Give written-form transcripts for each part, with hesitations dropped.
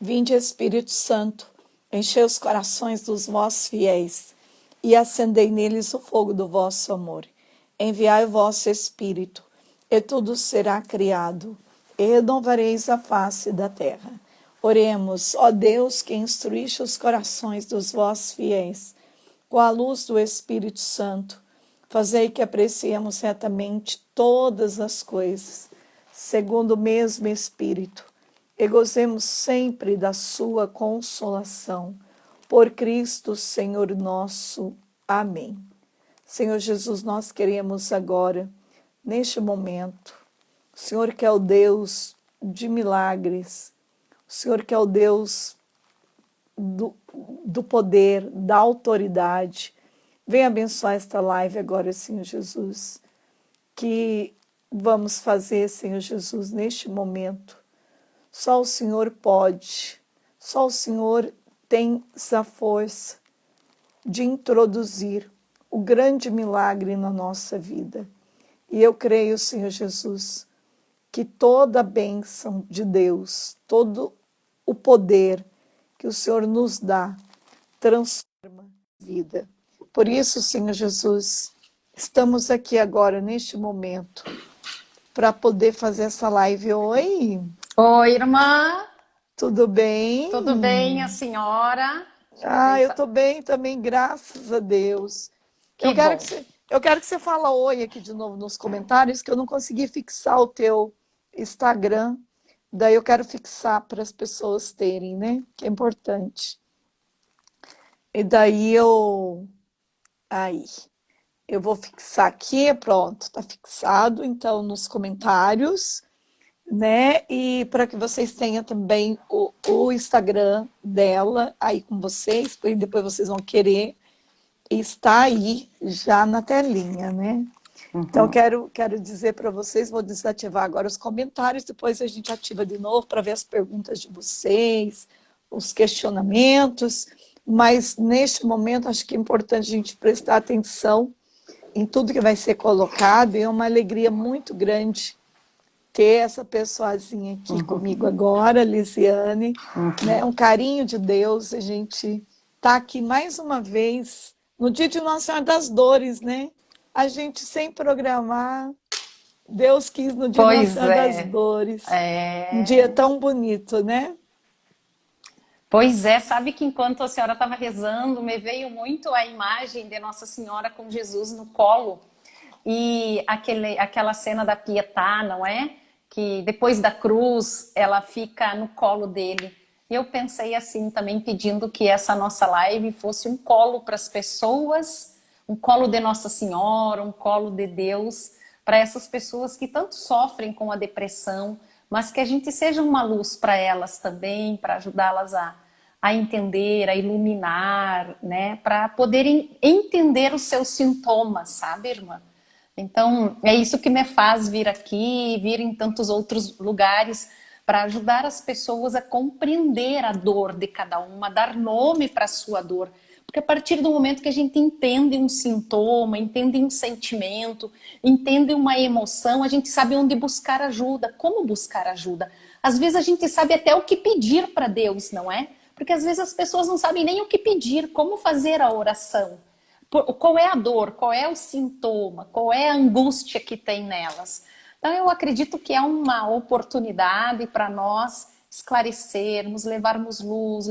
Vinde, Espírito Santo, enchei os corações dos vossos fiéis e acendei neles o fogo do vosso amor. Enviai o vosso Espírito, e tudo será criado, e renovareis a face da terra. Oremos, ó Deus, que instruíste os corações dos vossos fiéis, com a luz do Espírito Santo, fazei que apreciemos retamente todas as coisas, segundo o mesmo Espírito, e gozemos sempre da sua consolação. Por Cristo, Senhor nosso. Amém. Senhor Jesus, nós queremos agora, neste momento, o Senhor que é o Deus de milagres, o Senhor que é o Deus do poder, da autoridade. Venha abençoar esta live agora, Senhor Jesus, que vamos fazer, Senhor Jesus, neste momento. Só o Senhor pode, só o Senhor tem essa força de introduzir o grande milagre na nossa vida. E eu creio, Senhor Jesus, que toda a bênção de Deus, todo o poder que o Senhor nos dá, transforma a vida. Por isso, Senhor Jesus, estamos aqui agora, neste momento, para poder fazer essa live. Oi! Oi, irmã. Tudo bem? Tudo bem, a senhora? Eu estou bem também, graças a Deus. Que bom. Eu quero que você fale oi aqui de novo nos comentários, que eu não consegui fixar o teu Instagram. Daí eu quero fixar para as pessoas terem, né? Que é importante. E daí Aí, eu vou fixar aqui, pronto, está fixado, então, nos comentários, né? E para que vocês tenham também o Instagram dela aí com vocês, porque depois vocês vão querer, e está aí já na telinha, né? Então, quero dizer para vocês, vou desativar agora os comentários, depois a gente ativa de novo para ver as perguntas de vocês, os questionamentos, mas neste momento acho que é importante a gente prestar atenção em tudo que vai ser colocado, e é uma alegria muito grande ter essa pessoazinha aqui comigo agora, Lisiane, né? Um carinho de Deus, a gente está aqui mais uma vez no dia de Nossa Senhora das Dores, né? A gente sem programar, Deus quis no dia de Nossa Senhora das Dores. Um dia tão bonito, né? Pois é, sabe que enquanto a senhora estava rezando, me veio muito a imagem de Nossa Senhora com Jesus no colo. E aquela cena da Pietà, não é? Que depois da cruz, ela fica no colo dele. E eu pensei assim também, pedindo que essa nossa live fosse um colo para as pessoas, um colo de Nossa Senhora, um colo de Deus, para essas pessoas que tanto sofrem com a depressão, mas que a gente seja uma luz para elas também, para ajudá-las a entender, a iluminar, né? Para poderem entender os seus sintomas, sabe, irmã? Então, é isso que me faz vir aqui, vir em tantos outros lugares, para ajudar as pessoas a compreender a dor de cada uma, dar nome para a sua dor. Porque a partir do momento que a gente entende um sintoma, entende um sentimento, entende uma emoção, a gente sabe onde buscar ajuda, como buscar ajuda. Às vezes a gente sabe até o que pedir para Deus, não é? Porque às vezes as pessoas não sabem nem o que pedir, como fazer a oração. Qual é a dor, qual é o sintoma, qual é a angústia que tem nelas. Então eu acredito que é uma oportunidade para nós esclarecermos, levarmos luz,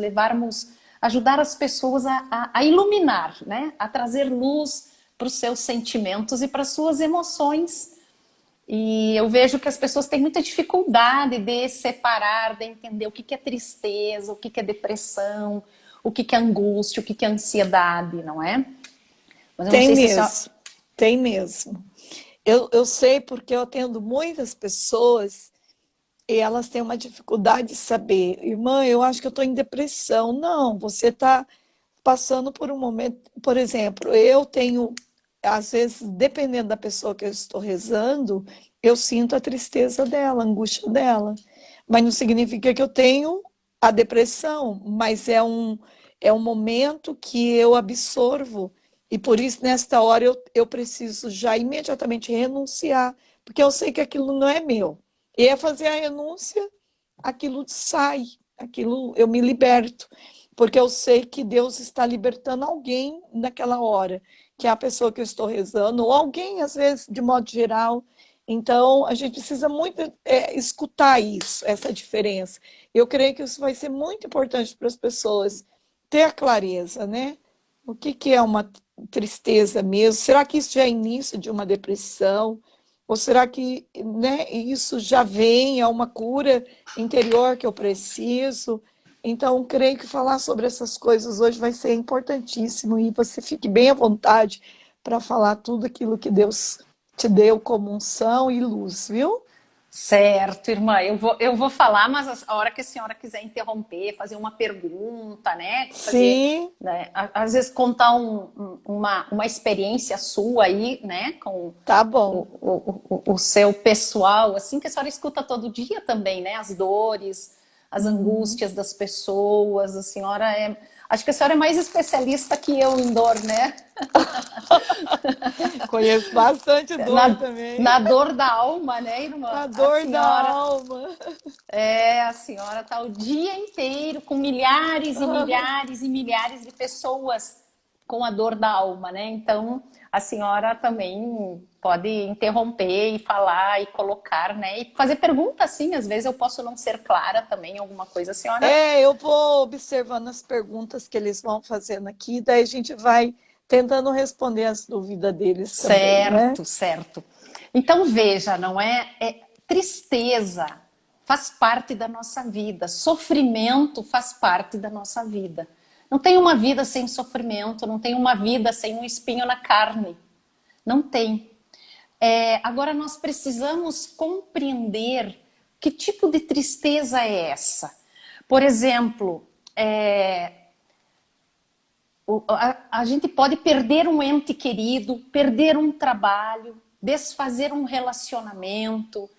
ajudar as pessoas a iluminar, né? A trazer luz para os seus sentimentos e para as suas emoções. E eu vejo que as pessoas têm muita dificuldade de separar, de entender o que é tristeza, o que é depressão, o que é angústia, o que é ansiedade, não é? Mas eu não sei se Tem mesmo. Eu sei porque eu atendo muitas pessoas e elas têm uma dificuldade de saber. Irmã, eu acho que eu estou em depressão. Não, você está passando por um momento... Por exemplo, eu tenho, às vezes, dependendo da pessoa que eu estou rezando, eu sinto a tristeza dela, a angústia dela. Mas não significa que eu tenho a depressão, mas é um momento que eu absorvo. E por isso, nesta hora, eu preciso já imediatamente renunciar, porque eu sei que aquilo não é meu. E é fazer a renúncia, aquilo sai, aquilo eu me liberto, porque eu sei que Deus está libertando alguém naquela hora, que é a pessoa que eu estou rezando, ou alguém, às vezes, de modo geral. Então, a gente precisa muito escutar isso, essa diferença. Eu creio que isso vai ser muito importante para as pessoas ter a clareza, né? O que que é uma tristeza mesmo? Será que isso já é início de uma depressão? Ou será que, né, isso já vem, é uma cura interior que eu preciso? Então, creio que falar sobre essas coisas hoje vai ser importantíssimo e você fique bem à vontade para falar tudo aquilo que Deus te deu como unção e luz, viu? Certo, irmã. Eu vou falar, mas a hora que a senhora quiser interromper, fazer uma pergunta, né? Fazer, Sim, né? Às vezes contar uma experiência sua aí, né? Com tá o, bom. o seu pessoal, assim, que a senhora escuta todo dia também, né? As dores, as Uhum. angústias das pessoas. A senhora é. Acho que a senhora é mais especialista que eu em dor, né? Conheço bastante dor Na, também. na dor da alma, né, irmã? A dor da alma. A senhora tá o dia inteiro com milhares e milhares e milhares de pessoas com a dor da alma, né? Então, a senhora também pode interromper e falar e colocar, né? E fazer perguntas, sim. Às vezes eu posso não ser clara também em alguma coisa, a senhora. Eu vou observando as perguntas que eles vão fazendo aqui, daí a gente vai tentando responder as dúvidas deles também, né? Certo, certo. Então veja, não é? Tristeza faz parte da nossa vida, sofrimento faz parte da nossa vida. Não tem uma vida sem sofrimento, não tem uma vida sem um espinho na carne. Não tem. Agora nós precisamos compreender que tipo de tristeza é essa. Por exemplo, a gente pode perder um ente querido, perder um trabalho, desfazer um relacionamento,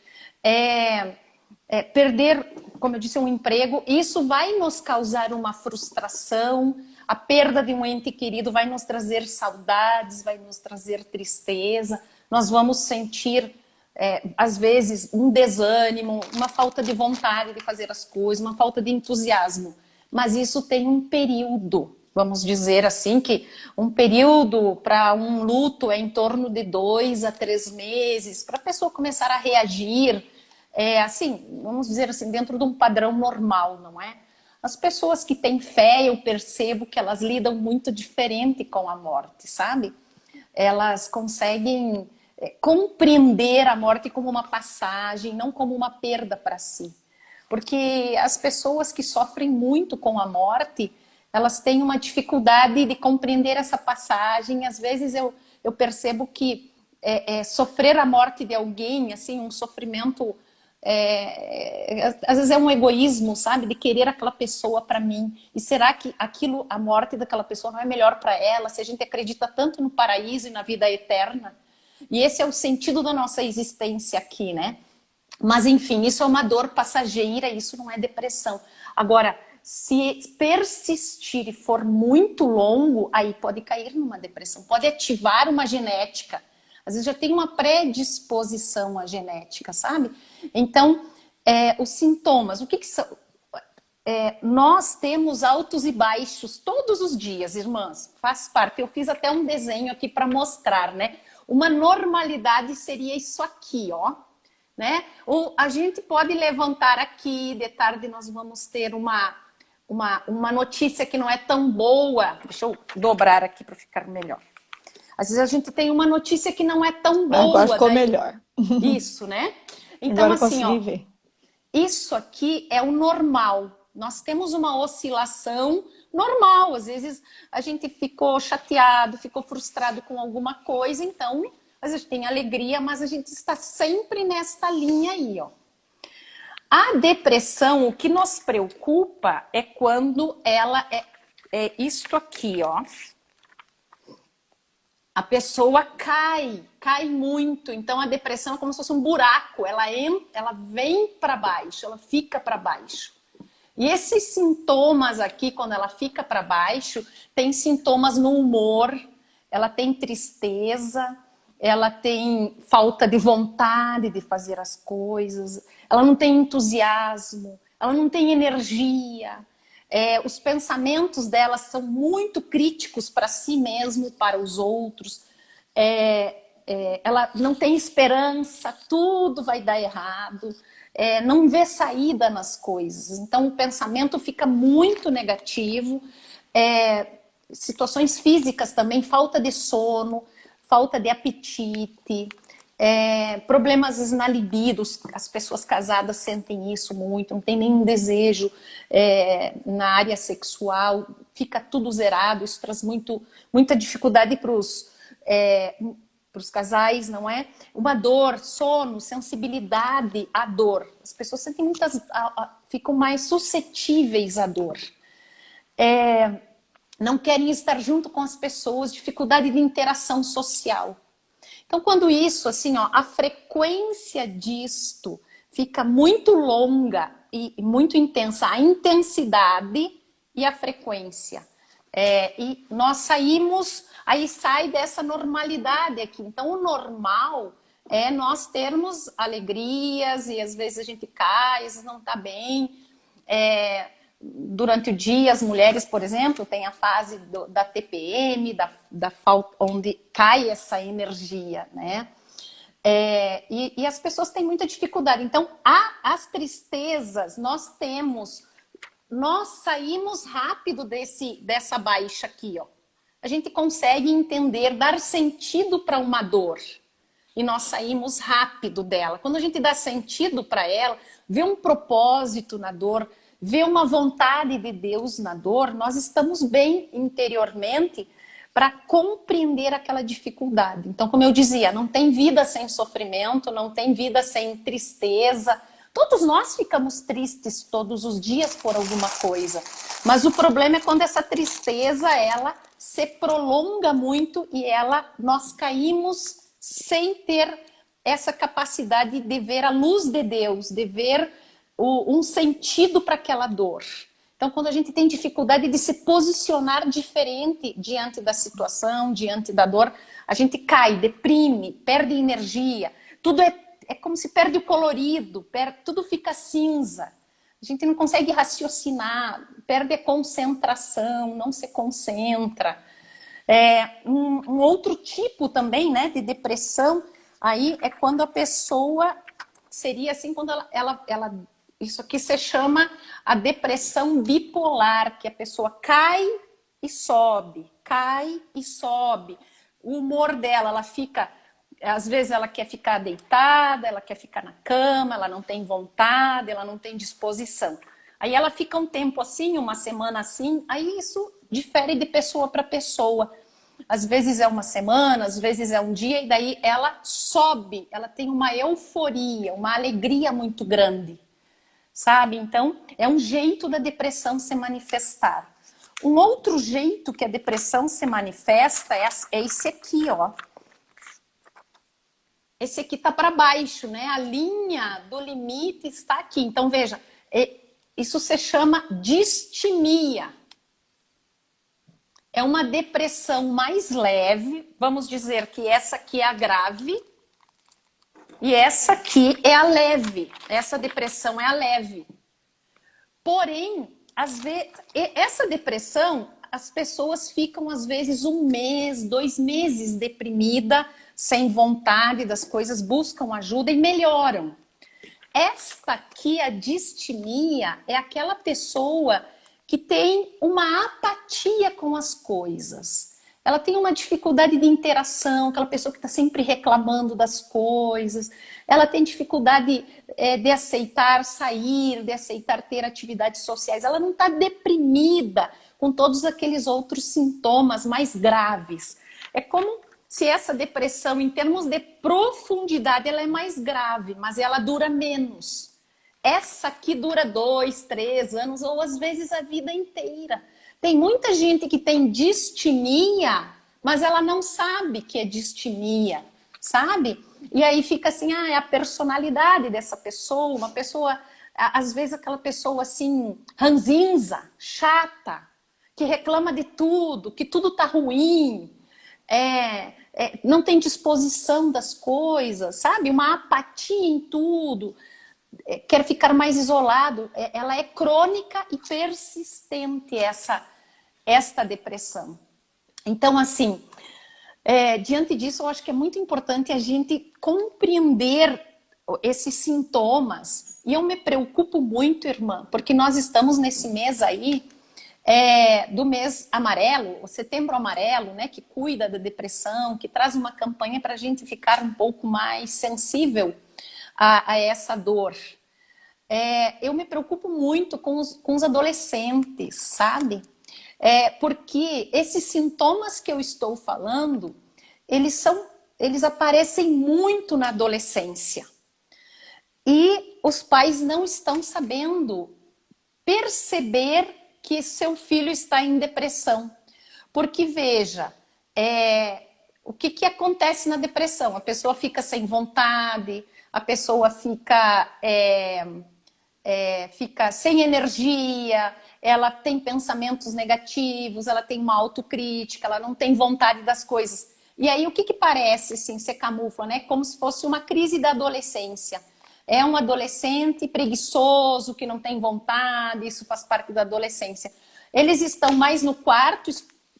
perder, como eu disse, um emprego. Isso vai nos causar uma frustração. A perda de um ente querido vai nos trazer saudades, vai nos trazer tristeza. Nós vamos sentir, às vezes, um desânimo, uma falta de vontade de fazer as coisas, uma falta de entusiasmo. Mas isso tem um período. Vamos dizer assim que um período para um luto é em torno de 2 a 3 meses, para a pessoa começar a reagir, assim, vamos dizer assim, dentro de um padrão normal, não é? As pessoas que têm fé, eu percebo que elas lidam muito diferente com a morte, sabe? Elas conseguem compreender a morte como uma passagem, não como uma perda para si. Porque as pessoas que sofrem muito com a morte, elas têm uma dificuldade de compreender essa passagem. Às vezes eu percebo que sofrer a morte de alguém, assim, um sofrimento, às vezes é um egoísmo, sabe, de querer aquela pessoa para mim. E será que aquilo, a morte daquela pessoa não é melhor para ela? Se a gente acredita tanto no paraíso e na vida eterna, e esse é o sentido da nossa existência aqui, né? Mas enfim, isso é uma dor passageira, isso não é depressão. Agora, se persistir e for muito longo, aí pode cair numa depressão, pode ativar uma genética. Às vezes já tem uma predisposição à genética, sabe? Então, os sintomas, o que são? Nós temos altos e baixos todos os dias, irmãs. Faz parte. Eu fiz até um desenho aqui para mostrar, né? Uma normalidade seria isso aqui, ó. Né? Ou a gente pode levantar aqui, de tarde nós vamos ter uma notícia que não é tão boa. Deixa eu dobrar aqui para ficar melhor. Às vezes a gente tem uma notícia que não é tão Agora boa. ficou Daí... melhor. Isso, né? Então, Agora eu assim, consegui ó, ver. isso aqui é o normal. Nós temos uma oscilação normal. Às vezes a gente ficou chateado, ficou frustrado com alguma coisa, então a gente tem alegria, mas a gente está sempre nesta linha aí, ó. A depressão, o que nos preocupa é quando ela é isto aqui, ó. A pessoa cai muito. Então a depressão é como se fosse um buraco. Ela vem para baixo, ela fica para baixo. E esses sintomas aqui, quando ela fica para baixo, tem sintomas no humor, ela tem tristeza, ela tem falta de vontade de fazer as coisas, ela não tem entusiasmo, ela não tem energia, os pensamentos dela são muito críticos para si mesmo, para os outros, ela não tem esperança, tudo vai dar errado, não vê saída nas coisas. Então o pensamento fica muito negativo, situações físicas também, falta de sono, falta de apetite, problemas na libido, as pessoas casadas sentem isso muito, não tem nenhum desejo na área sexual, fica tudo zerado, isso traz muita dificuldade para os casais, não é? Uma dor, sono, sensibilidade à dor. As pessoas sentem ficam mais suscetíveis à dor. Não querem estar junto com as pessoas, dificuldade de interação social. Então, quando isso, assim, ó, a frequência disto fica muito longa e muito intensa, a intensidade e a frequência. E nós saímos, aí sai dessa normalidade aqui. Então, o normal é nós termos alegrias e às vezes a gente cai, às vezes não está bem. Durante o dia, as mulheres, por exemplo, têm a fase da TPM, da falta, onde cai essa energia, né? E as pessoas têm muita dificuldade. Então, as tristezas, nós saímos rápido dessa baixa aqui, ó. A gente consegue entender, dar sentido para uma dor. E nós saímos rápido dela. Quando a gente dá sentido para ela, vê um propósito na dor, vê uma vontade de Deus na dor, nós estamos bem interiormente para compreender aquela dificuldade. Então, como eu dizia, não tem vida sem sofrimento, não tem vida sem tristeza. Todos nós ficamos tristes todos os dias por alguma coisa. Mas o problema é quando essa tristeza, ela se prolonga muito e nós caímos sem ter essa capacidade de ver a luz de Deus, de ver um sentido para aquela dor. Então, quando a gente tem dificuldade de se posicionar diferente diante da situação, diante da dor, a gente cai, deprime, perde energia. Tudo é como se perde o colorido, tudo fica cinza. A gente não consegue raciocinar, perde a concentração, não se concentra. Um outro tipo também, né, de depressão, aí é quando a pessoa seria assim, quando ela isso aqui se chama a depressão bipolar, que a pessoa cai e sobe, cai e sobe. O humor dela, ela fica, às vezes ela quer ficar deitada, ela quer ficar na cama, ela não tem vontade, ela não tem disposição. Aí ela fica um tempo assim, uma semana assim, aí isso difere de pessoa para pessoa. Às vezes é uma semana, às vezes é um dia, e daí ela sobe, ela tem uma euforia, uma alegria muito grande. Sabe? Então, é um jeito da depressão se manifestar. Um outro jeito que a depressão se manifesta é esse aqui, ó. Esse aqui tá para baixo, né? A linha do limite está aqui. Então, veja, isso se chama distimia. É uma depressão mais leve. Vamos dizer que essa aqui é a grave. E essa aqui é a leve. Essa depressão é a leve. Porém, às vezes, essa depressão, as pessoas ficam às vezes 1 mês, 2 meses deprimida, sem vontade das coisas, buscam ajuda e melhoram. Esta aqui, a distimia, é aquela pessoa que tem uma apatia com as coisas. Ela tem uma dificuldade de interação, aquela pessoa que está sempre reclamando das coisas. Ela tem dificuldade de aceitar sair, de aceitar ter atividades sociais. Ela não está deprimida com todos aqueles outros sintomas mais graves. É como se essa depressão, em termos de profundidade, ela é mais grave, mas ela dura menos. Essa aqui dura 2, 3 anos, ou às vezes a vida inteira. Tem muita gente que tem distimia, mas ela não sabe que é distimia, sabe? E aí fica assim, é a personalidade dessa pessoa, uma pessoa, às vezes aquela pessoa assim, ranzinza, chata, que reclama de tudo, que tudo tá ruim, não tem disposição das coisas, sabe? Uma apatia em tudo. quer ficar mais isolado. Ela é crônica e persistente, esta depressão. Então, assim, diante disso, eu acho que é muito importante a gente compreender esses sintomas. E eu me preocupo muito, irmã, porque nós estamos nesse mês aí, do mês amarelo, o Setembro Amarelo, né, que cuida da depressão, que traz uma campanha para a gente ficar um pouco mais sensível a essa dor. Eu me preocupo muito com os adolescentes, sabe? Porque esses sintomas que eu estou falando, eles aparecem muito na adolescência. E os pais não estão sabendo perceber que seu filho está em depressão. Porque, veja, o que acontece na depressão? A pessoa fica sem vontade, a pessoa fica sem energia, ela tem pensamentos negativos, ela tem uma autocrítica, ela não tem vontade das coisas. E aí o que parece, assim, se camufla, né? Como se fosse uma crise da adolescência. É um adolescente preguiçoso, que não tem vontade, isso faz parte da adolescência. Eles estão mais no quarto,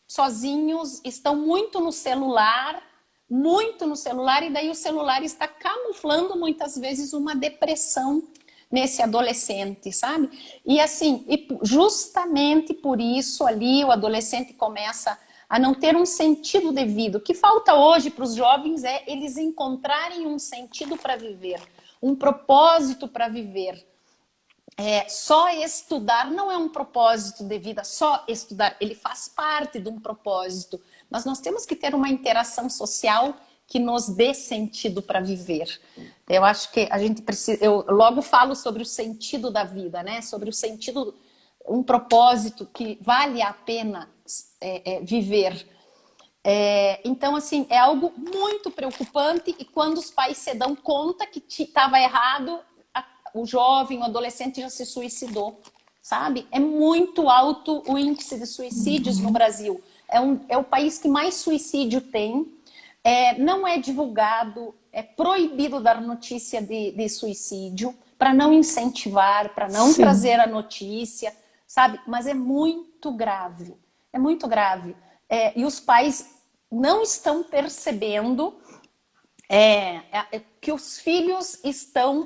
sozinhos, estão muito no celular, e daí o celular está camuflando muitas vezes uma depressão nesse adolescente, sabe? E assim, justamente por isso ali o adolescente começa a não ter um sentido devido. O que falta hoje para os jovens é eles encontrarem um sentido para viver, um propósito para viver. Só estudar não é um propósito de vida, só estudar, ele faz parte de um propósito, mas nós temos que ter uma interação social que nos dê sentido para viver. Eu acho que a gente precisa, eu logo falo sobre o sentido da vida, né? Sobre o sentido, um propósito que vale a pena viver. Então, assim, é algo muito preocupante, e quando os pais se dão conta que estava errado, o jovem, o adolescente já se suicidou, sabe? É muito alto o índice de suicídios no Brasil. É o país que mais suicídio tem. Não é divulgado, é proibido dar notícia de suicídio, para não incentivar, para não trazer a notícia, sabe? Mas é muito grave, é muito grave. E os pais não estão percebendo que os filhos estão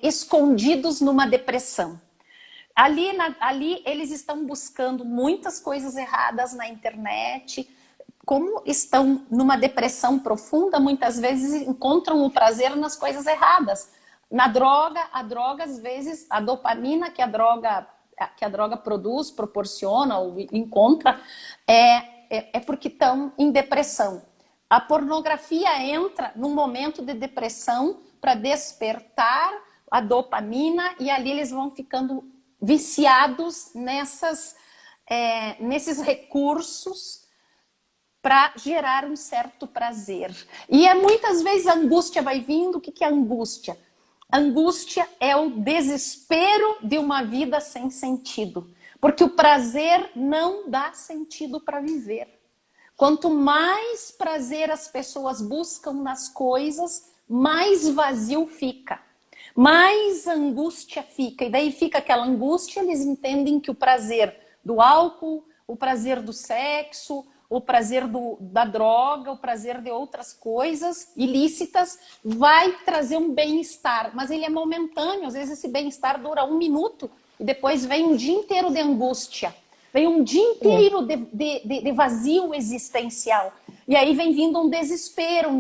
escondidos numa depressão. Ali eles estão buscando muitas coisas erradas na internet. Como estão numa depressão profunda, muitas vezes encontram o prazer nas coisas erradas. Na droga, às vezes, a dopamina que a droga produz, proporciona ou encontra, é porque estão em depressão. A pornografia entra num momento de depressão para despertar a dopamina, e ali eles vão ficando viciados nesses recursos para gerar um certo prazer. E muitas vezes a angústia vai vindo. O que é angústia? Angústia é o desespero de uma vida sem sentido. Porque o prazer não dá sentido para viver. Quanto mais prazer as pessoas buscam nas coisas, mais vazio fica. Mais angústia fica. E daí fica aquela angústia, eles entendem que o prazer do álcool, o prazer do sexo, o prazer da droga, o prazer de outras coisas ilícitas vai trazer um bem-estar, mas ele é momentâneo. Às vezes esse bem-estar dura 1 minuto e depois vem um dia inteiro de angústia, vem um dia inteiro de vazio existencial, e aí vem vindo um desespero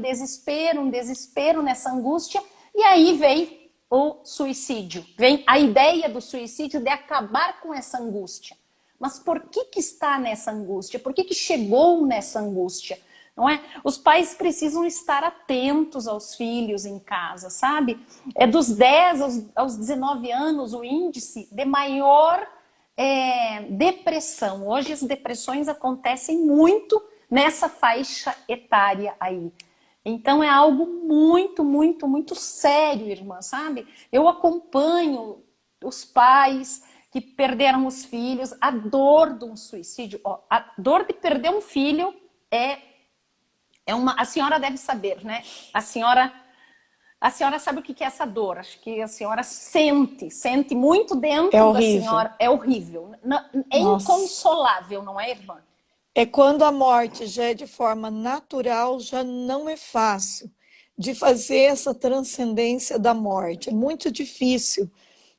nessa angústia, e aí vem o suicídio, vem a ideia do suicídio, de acabar com essa angústia. Mas por que está nessa angústia? Por que chegou nessa angústia? Não é? Os pais precisam estar atentos aos filhos em casa, sabe? Dos 10 aos 19 anos, o índice de maior depressão. Hoje as depressões acontecem muito nessa faixa etária aí. Então é algo muito, muito, muito sério, irmã, sabe? Eu acompanho os pais que perderam os filhos, a dor de um suicídio, a dor de perder um filho a senhora deve saber, né? A senhora A senhora sabe o que é essa dor? Acho que a senhora sente muito É dentro da horrível. senhora. É horrível. É Nossa. inconsolável, não é, irmã? É quando a morte já é de forma natural, já não é fácil de fazer essa transcendência da morte. É muito difícil,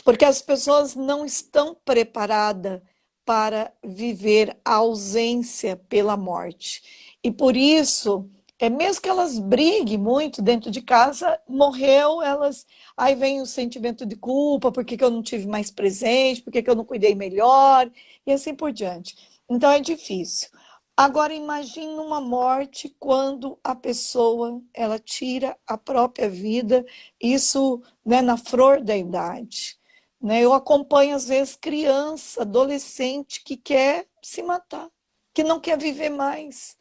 porque as pessoas não estão preparadas para viver a ausência pela morte. E por isso, é mesmo que elas briguem muito dentro de casa, morreu, elas aí vem o sentimento de culpa, por que que eu não tive mais presente, por que que eu não cuidei melhor, e assim por diante. Então é difícil. Agora imagine uma morte quando a pessoa ela tira a própria vida, isso, né, na flor da idade. Né? Eu acompanho, às vezes, criança, adolescente que quer se matar, que não quer viver mais.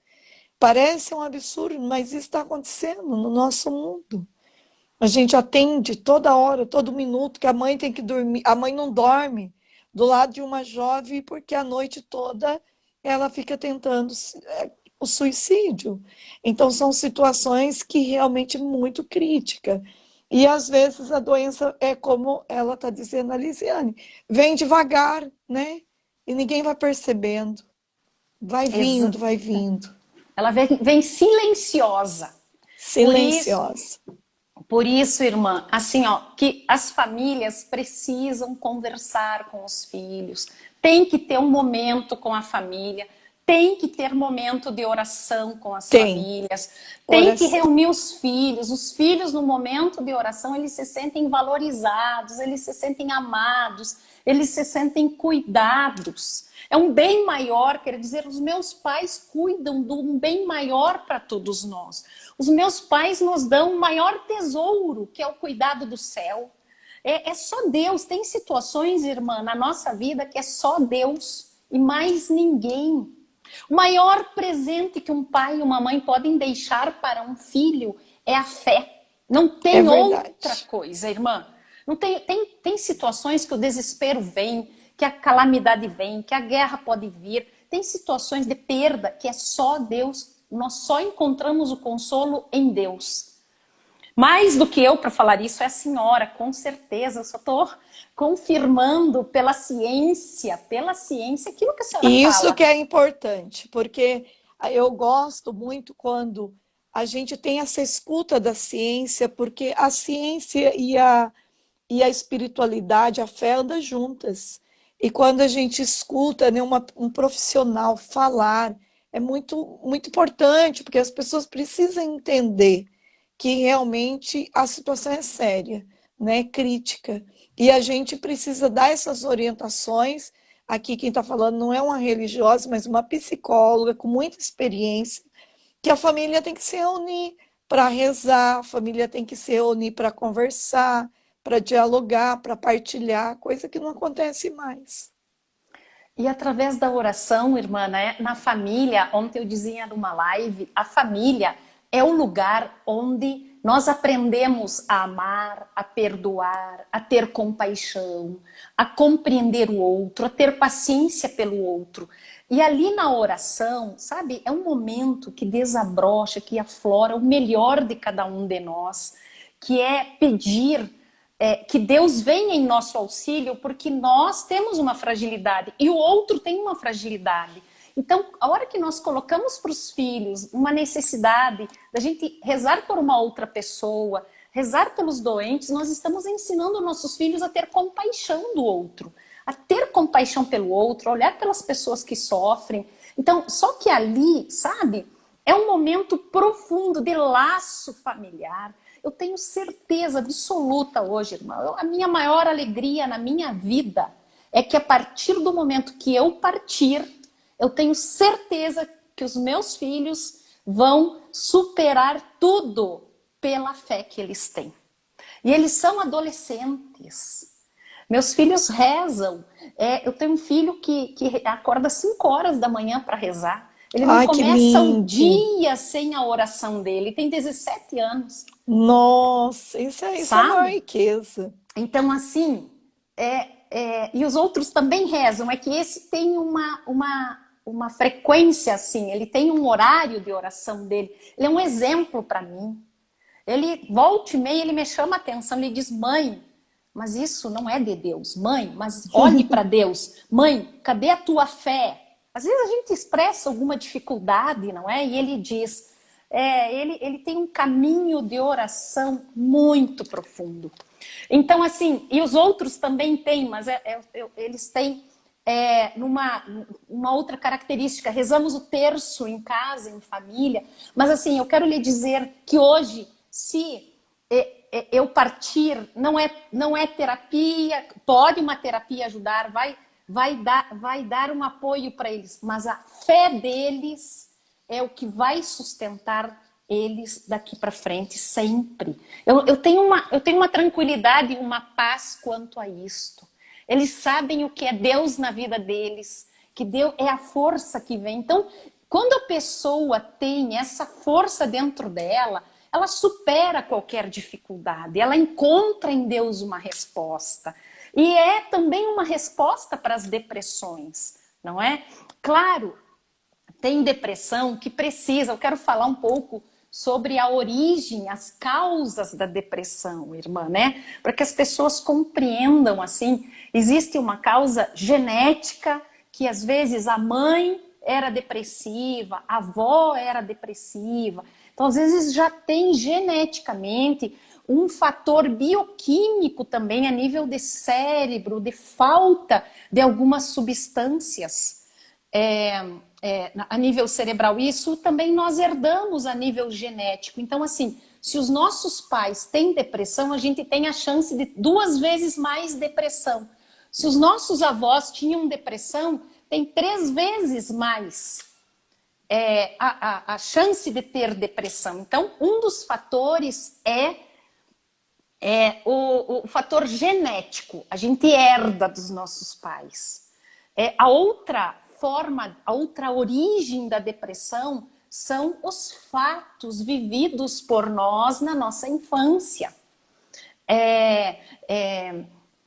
Parece um absurdo, mas isso está acontecendo no nosso mundo. A gente atende toda hora, todo minuto, que a mãe tem que dormir, a mãe não dorme do lado de uma jovem porque a noite toda ela fica tentando o suicídio. Então são situações que realmente muito críticas. E às vezes a doença é como ela está dizendo a Lisiane, vem devagar, né? E ninguém vai percebendo. Vai Exa- vindo, vai vindo. Ela vem silenciosa. Por isso, Silenciosa. Por isso, irmã, assim, ó, que as famílias precisam conversar com os filhos, tem que ter um momento com a família, tem que ter momento de oração com as Tem famílias, tem que oração. reunir os filhos no momento de oração, eles se sentem valorizados, eles se sentem amados, eles se sentem cuidados. É um bem maior, quer dizer, os meus pais cuidam de um bem maior para todos nós. Os meus pais nos dão o maior tesouro, que é o cuidado do céu. É só Deus. Tem situações, irmã, na nossa vida que é só Deus e mais ninguém. O maior presente que um pai e uma mãe podem deixar para um filho é a fé. Não É tem outra verdade. coisa, irmã. Não tem situações que o desespero vem, que a calamidade vem, que a guerra pode vir. Tem situações de perda que é só Deus. Nós só encontramos o consolo em Deus. Mais do que eu para falar isso é a senhora, com certeza. Eu só estou confirmando pela ciência aquilo que a senhora E isso fala. que é importante, porque eu gosto muito quando a gente tem essa escuta da ciência, porque a ciência e a espiritualidade, a fé andam juntas. E quando a gente escuta, né, um profissional falar, é muito, muito importante, porque as pessoas precisam entender que realmente a situação é séria, né, crítica. E a gente precisa dar essas orientações. Aqui quem está falando não é uma religiosa, mas uma psicóloga com muita experiência, que a família tem que se reunir para rezar, a família tem que se reunir para conversar, para dialogar, para partilhar, coisa que não acontece mais. E através da oração, irmã, né, na família, ontem eu dizia numa live, a família é o lugar onde nós aprendemos a amar, a perdoar, a ter compaixão, a compreender o outro, a ter paciência pelo outro. E ali na oração, sabe, é um momento que desabrocha, que aflora o melhor de cada um de nós, que é pedir que Deus venha em nosso auxílio, porque nós temos uma fragilidade e o outro tem uma fragilidade. Então, a hora que nós colocamos para os filhos uma necessidade da gente rezar por uma outra pessoa, rezar pelos doentes, nós estamos ensinando nossos filhos a ter compaixão do outro, a ter compaixão pelo outro, a olhar pelas pessoas que sofrem. Então, só que ali, sabe, é um momento profundo de laço familiar. Eu tenho certeza absoluta hoje, irmã, a minha maior alegria na minha vida é que a partir do momento que eu partir, eu tenho certeza que os meus filhos vão superar tudo pela fé que eles têm. E eles são adolescentes. Meus filhos rezam. Eu tenho um filho que acorda 5 horas da manhã para rezar. Ele não Ai, que começa o lindo! dia sem a oração dele. Ele tem 17 anos, Nossa, isso é a maior sabe? riqueza. Então, assim, e os outros também rezam. É que esse tem uma frequência, assim. Ele tem um horário de oração dele. Ele é um exemplo para mim. Ele, volta e meia, ele me chama a atenção, ele diz, mãe, mas isso não é de Deus. Mãe, mas olhe para Deus. Mãe, cadê a tua fé? Às vezes a gente expressa alguma dificuldade, não é? E ele diz, ele tem um caminho de oração muito profundo. Então, assim, e os outros também têm, mas eles têm uma outra característica. Rezamos o terço em casa, em família, mas assim, eu quero lhe dizer que hoje, se eu partir, não é terapia, pode uma terapia ajudar, vai dar um apoio para eles, mas a fé deles é o que vai sustentar eles daqui para frente sempre. Eu tenho uma tranquilidade e uma paz quanto a isto. Eles sabem o que é Deus na vida deles, que Deus é a força que vem. Então, quando a pessoa tem essa força dentro dela, ela supera qualquer dificuldade, ela encontra em Deus uma resposta. E é também uma resposta para as depressões, não é? Claro, tem depressão que precisa, eu quero falar um pouco sobre a origem, as causas da depressão, irmã, né? Para que as pessoas compreendam, assim, existe uma causa genética, que às vezes a mãe era depressiva, a avó era depressiva. Então, às vezes já tem geneticamente um fator bioquímico também a nível de cérebro, de falta de algumas substâncias a nível cerebral. Isso também nós herdamos a nível genético. Então, assim, se os nossos pais têm depressão, a gente tem a chance de 2 vezes mais depressão. Se os nossos avós tinham depressão, tem 3 vezes mais a chance de ter depressão. Então, um dos fatores o fator genético. A gente herda dos nossos pais. A outra origem da depressão são os fatos vividos por nós na nossa infância.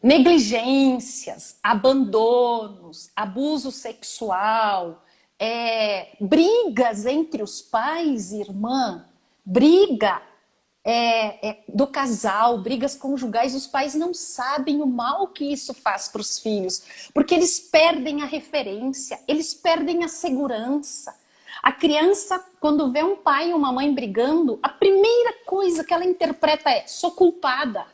Negligências, abandonos, abuso sexual, brigas entre os pais, irmã, briga do casal, brigas conjugais. Os pais não sabem o mal que isso faz para os filhos, porque eles perdem a referência, eles perdem a segurança. A criança, quando vê um pai e uma mãe brigando, a primeira coisa que ela interpreta é: sou culpada.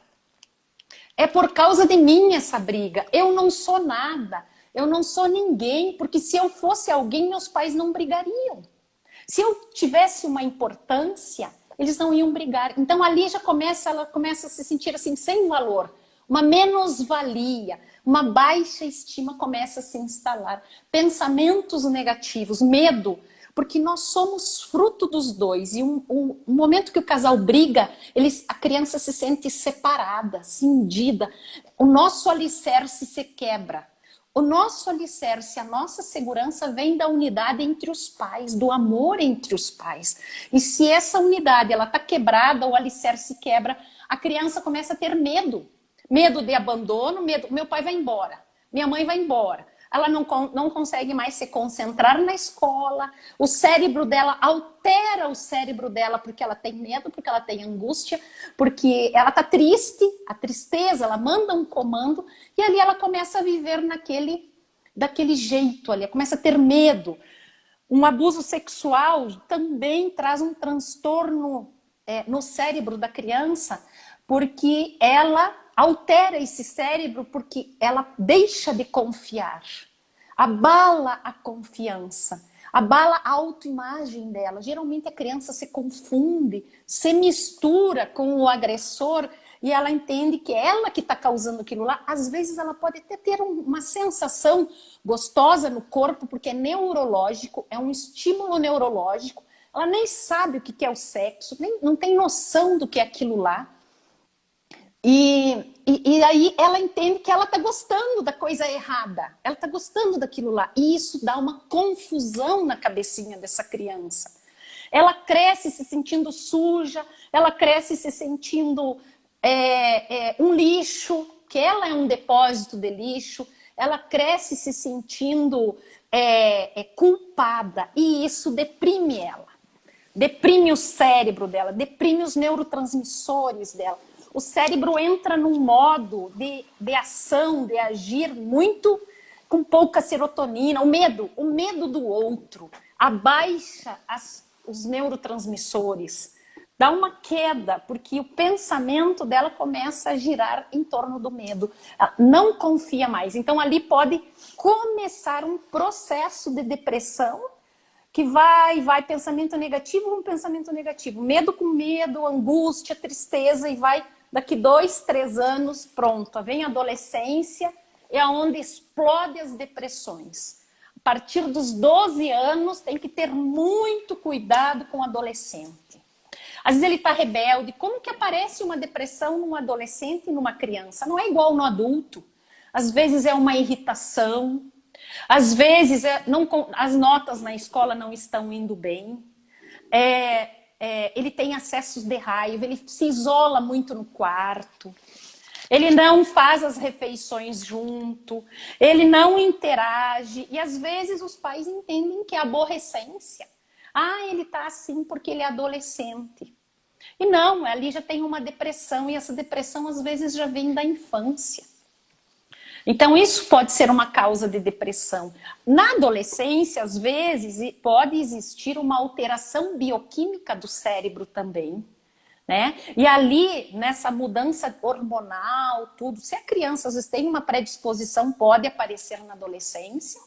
É por causa de mim essa briga. Eu não sou nada. Eu não sou ninguém, porque se eu fosse alguém, meus pais não brigariam. Se eu tivesse uma importância, eles não iam brigar. Então ali ela começa a se sentir assim, sem valor. Uma menos-valia, uma baixa estima começa a se instalar. Pensamentos negativos, medo, porque nós somos fruto dos dois. E um momento que o casal briga, a criança se sente separada, cindida. O nosso alicerce se quebra. O nosso alicerce, a nossa segurança vem da unidade entre os pais, do amor entre os pais. E se essa unidade está quebrada, o alicerce quebra, a criança começa a ter medo. Medo de abandono, medo, meu pai vai embora, minha mãe vai embora. Ela não consegue mais se concentrar na escola, o cérebro dela altera o cérebro dela porque ela tem medo, porque ela tem angústia, porque ela está triste, a tristeza, ela manda um comando e ali ela começa a viver daquele jeito ali, começa a ter medo. Um abuso sexual também traz um transtorno no cérebro da criança, porque ela altera esse cérebro, porque ela deixa de confiar, abala a confiança, abala a autoimagem dela. Geralmente a criança se confunde, se mistura com o agressor e ela entende que é ela que está causando aquilo lá. Às vezes ela pode até ter uma sensação gostosa no corpo, porque é neurológico, é um estímulo neurológico. Ela nem sabe o que é o sexo, não tem noção do que é aquilo lá. E aí ela entende que ela está gostando da coisa errada, ela está gostando daquilo lá. E isso dá uma confusão na cabecinha dessa criança. Ela cresce se sentindo suja, ela cresce se sentindo um lixo, que ela é um depósito de lixo. Ela cresce se sentindo culpada e isso deprime ela. deprime o cérebro dela, deprime os neurotransmissores dela. O cérebro entra num modo de ação, de agir muito com pouca serotonina. O medo do outro abaixa os neurotransmissores, dá uma queda, porque o pensamento dela começa a girar em torno do medo. Ela não confia mais. Então ali pode começar um processo de depressão que vai pensamento negativo com pensamento negativo, medo com medo, angústia, tristeza, e vai daqui 2, 3 anos, pronto, vem a adolescência, é onde explode as depressões. A partir dos 12 anos tem que ter muito cuidado com o adolescente. Às vezes ele está rebelde. Como que aparece uma depressão num adolescente e numa criança? Não é igual no adulto. Às vezes é uma irritação, às vezes as notas na escola não estão indo bem, ele tem acessos de raiva, ele se isola muito no quarto, ele não faz as refeições junto, ele não interage, e às vezes os pais entendem que é aborrecência. Ah, ele está assim porque ele é adolescente. E não, ali já tem uma depressão, e essa depressão às vezes já vem da infância. Então isso pode ser uma causa de depressão. Na adolescência, às vezes, pode existir uma alteração bioquímica do cérebro também, né? E ali, nessa mudança hormonal, tudo, se a criança às vezes tem uma predisposição, pode aparecer na adolescência,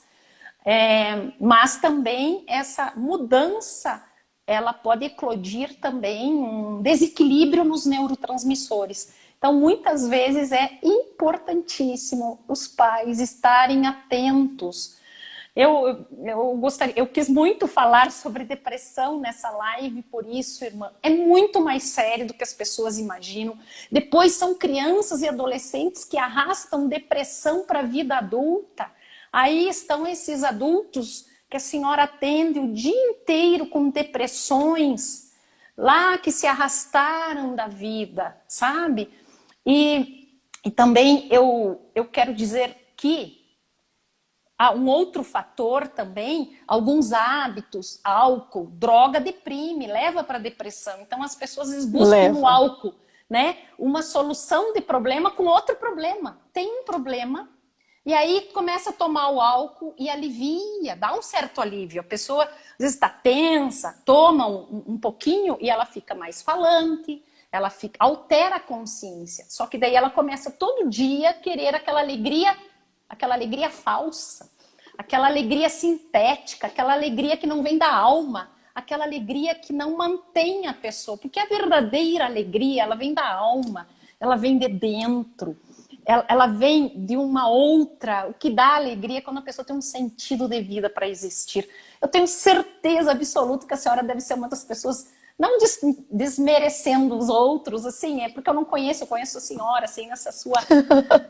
mas também essa mudança, ela pode eclodir também um desequilíbrio nos neurotransmissores. Então, muitas vezes é importantíssimo os pais estarem atentos. Eu quis muito falar sobre depressão nessa live, por isso, irmã, é muito mais sério do que as pessoas imaginam. Depois são crianças e adolescentes que arrastam depressão para a vida adulta. Aí estão esses adultos que a senhora atende o dia inteiro com depressões, lá que se arrastaram da vida, sabe? E também eu quero dizer que há um outro fator também, alguns hábitos, álcool, droga deprime, leva para depressão. Então as pessoas às vezes buscam no álcool, né, uma solução de problema com outro problema. Tem um problema, e aí começa a tomar o álcool e alivia, dá um certo alívio. A pessoa às vezes está tensa, toma um pouquinho e ela fica mais falante, altera a consciência. Só que daí ela começa todo dia a querer aquela alegria falsa, aquela alegria sintética, aquela alegria que não vem da alma, aquela alegria que não mantém a pessoa. Porque a verdadeira alegria, ela vem da alma, ela vem de dentro. Ela vem de uma outra. O que dá alegria é quando a pessoa tem um sentido de vida para existir. Eu tenho certeza absoluta que a senhora deve ser uma das pessoas, não desmerecendo os outros, assim, é porque eu não conheço, eu conheço a senhora, assim,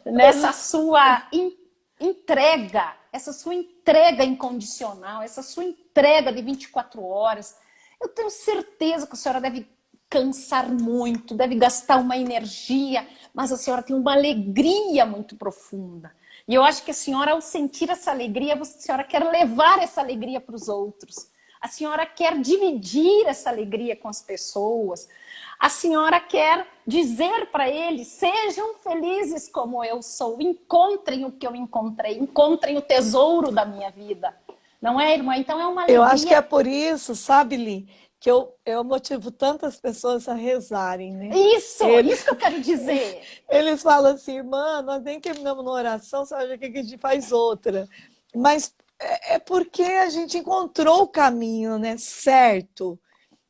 nessa sua entrega, essa sua entrega incondicional, essa sua entrega de 24 horas. Eu tenho certeza que a senhora deve cansar muito, deve gastar uma energia, mas a senhora tem uma alegria muito profunda. E eu acho que a senhora, ao sentir essa alegria, a senhora quer levar essa alegria para os outros. A senhora quer dividir essa alegria com as pessoas. A senhora quer dizer para eles, sejam felizes como eu sou, encontrem o que eu encontrei, encontrem o tesouro da minha vida. Não é, irmã? Então é uma alegria. Eu acho que é por isso, sabe, Li, que eu motivo tantas pessoas a rezarem, né? Isso que eu quero dizer. Eles falam assim, irmã, nós nem terminamos uma oração, sabe o que a gente faz outra. Mas é porque a gente encontrou o caminho, né, certo,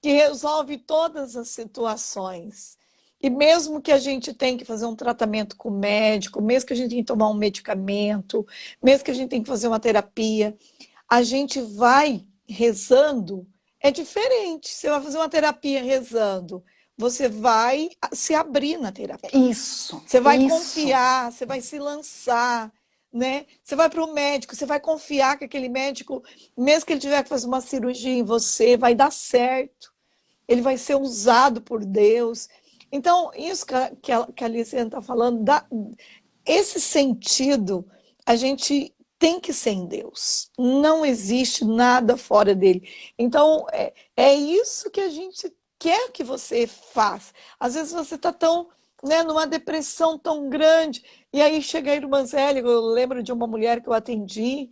que resolve todas as situações. E mesmo que a gente tenha que fazer um tratamento com o médico, mesmo que a gente tenha que tomar um medicamento, mesmo que a gente tenha que fazer uma terapia, a gente vai rezando. É diferente. Você vai fazer uma terapia rezando, você vai se abrir na terapia. Isso. Você vai confiar, você vai se lançar, né? Você vai para o médico, você vai confiar que aquele médico, mesmo que ele tiver que fazer uma cirurgia em você, vai dar certo. Ele vai ser usado por Deus. Então, isso que a Aliciane está falando, esse sentido, a gente tem que ser em Deus. Não existe nada fora dele. Então, é isso que a gente quer que você faça. Às vezes você está tão, né, numa depressão tão grande, e aí chega a irmã Zélia, eu lembro de uma mulher que eu atendi,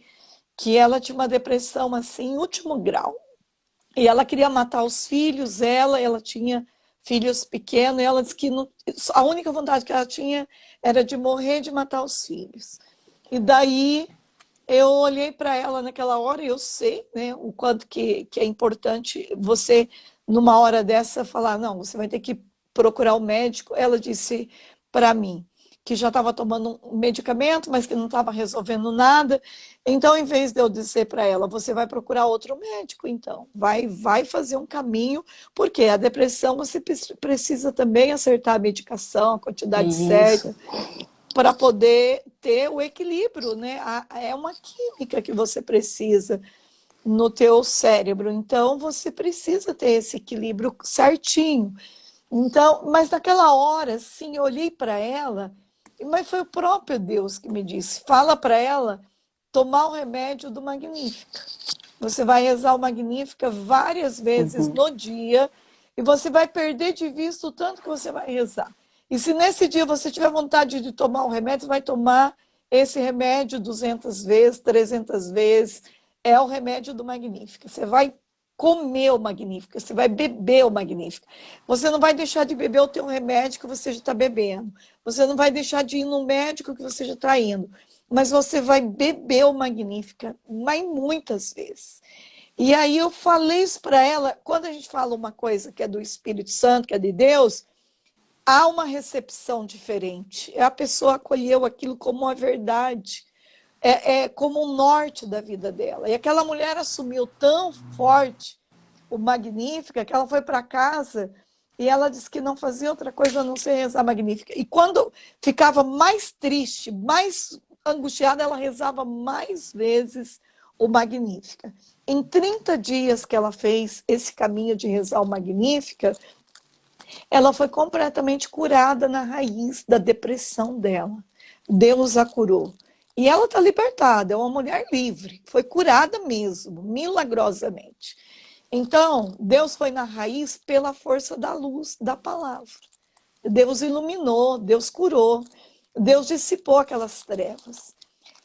que ela tinha uma depressão assim, em último grau. E ela queria matar os filhos, ela tinha filhos pequenos, e ela disse que a única vontade que ela tinha era de morrer, de matar os filhos. E daí eu olhei para ela naquela hora e eu sei, né, o quanto que é importante você, numa hora dessa, falar, não, você vai ter que procurar o médico. Ela disse para mim que já estava tomando um medicamento, mas que não estava resolvendo nada. Então, em vez de eu dizer para ela, você vai procurar outro médico, então, vai fazer um caminho, porque a depressão você precisa também acertar a medicação, a quantidade Isso. certa, para poder ter o equilíbrio, né? É uma química que você precisa no teu cérebro, então você precisa ter esse equilíbrio certinho. Então, mas naquela hora, sim, eu olhei para ela, mas foi o próprio Deus que me disse, fala para ela tomar o remédio do Magnífica. Você vai rezar o Magnífica várias vezes no dia e você vai perder de vista o tanto que você vai rezar. E se nesse dia você tiver vontade de tomar o remédio, você vai tomar esse remédio 200 vezes, 300 vezes. É o remédio do Magnífica. Você vai comer o Magnífica, você vai beber o Magnífica. Você não vai deixar de beber o teu remédio que você já está bebendo. Você não vai deixar de ir no médico que você já está indo. Mas você vai beber o Magnífica, mas muitas vezes. E aí eu falei isso para ela, quando a gente fala uma coisa que é do Espírito Santo, que é de Deus, há uma recepção diferente. A pessoa acolheu aquilo como uma verdade, como um norte da vida dela. E aquela mulher assumiu tão forte o Magnífica que ela foi para casa e ela disse que não fazia outra coisa a não ser rezar Magnífica. E quando ficava mais triste, mais angustiada, ela rezava mais vezes o Magnífica. Em 30 dias que ela fez esse caminho de rezar o Magnífica, ela foi completamente curada na raiz da depressão dela. Deus a curou. E ela está libertada, é uma mulher livre, foi curada mesmo, milagrosamente. Então, Deus foi na raiz pela força da luz da palavra. Deus iluminou, Deus curou, Deus dissipou aquelas trevas.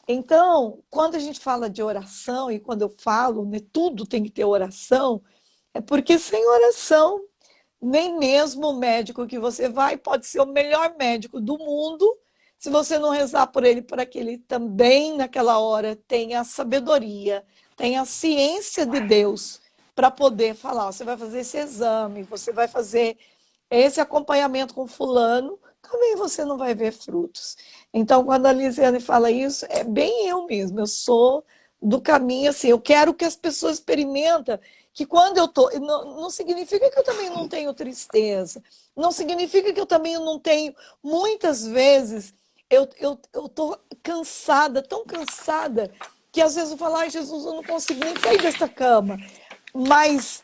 Então, quando a gente fala de oração, e quando eu falo, né, tudo tem que ter oração, é porque sem oração, nem mesmo o médico que você vai pode ser o melhor médico do mundo, se você não rezar por ele, para que ele também, naquela hora, tenha a sabedoria, tenha a ciência de Deus, para poder falar, você vai fazer esse exame, você vai fazer esse acompanhamento com fulano, também você não vai ver frutos. Então, quando a Lisiane fala isso, é bem eu mesmo, eu sou do caminho, assim, eu quero que as pessoas experimentem que quando eu tô, não significa que eu também não tenho tristeza, não significa que eu também não tenho, muitas vezes, eu tô cansada, tão cansada, que às vezes eu falo, ai Jesus, eu não consigo nem sair dessa cama, mas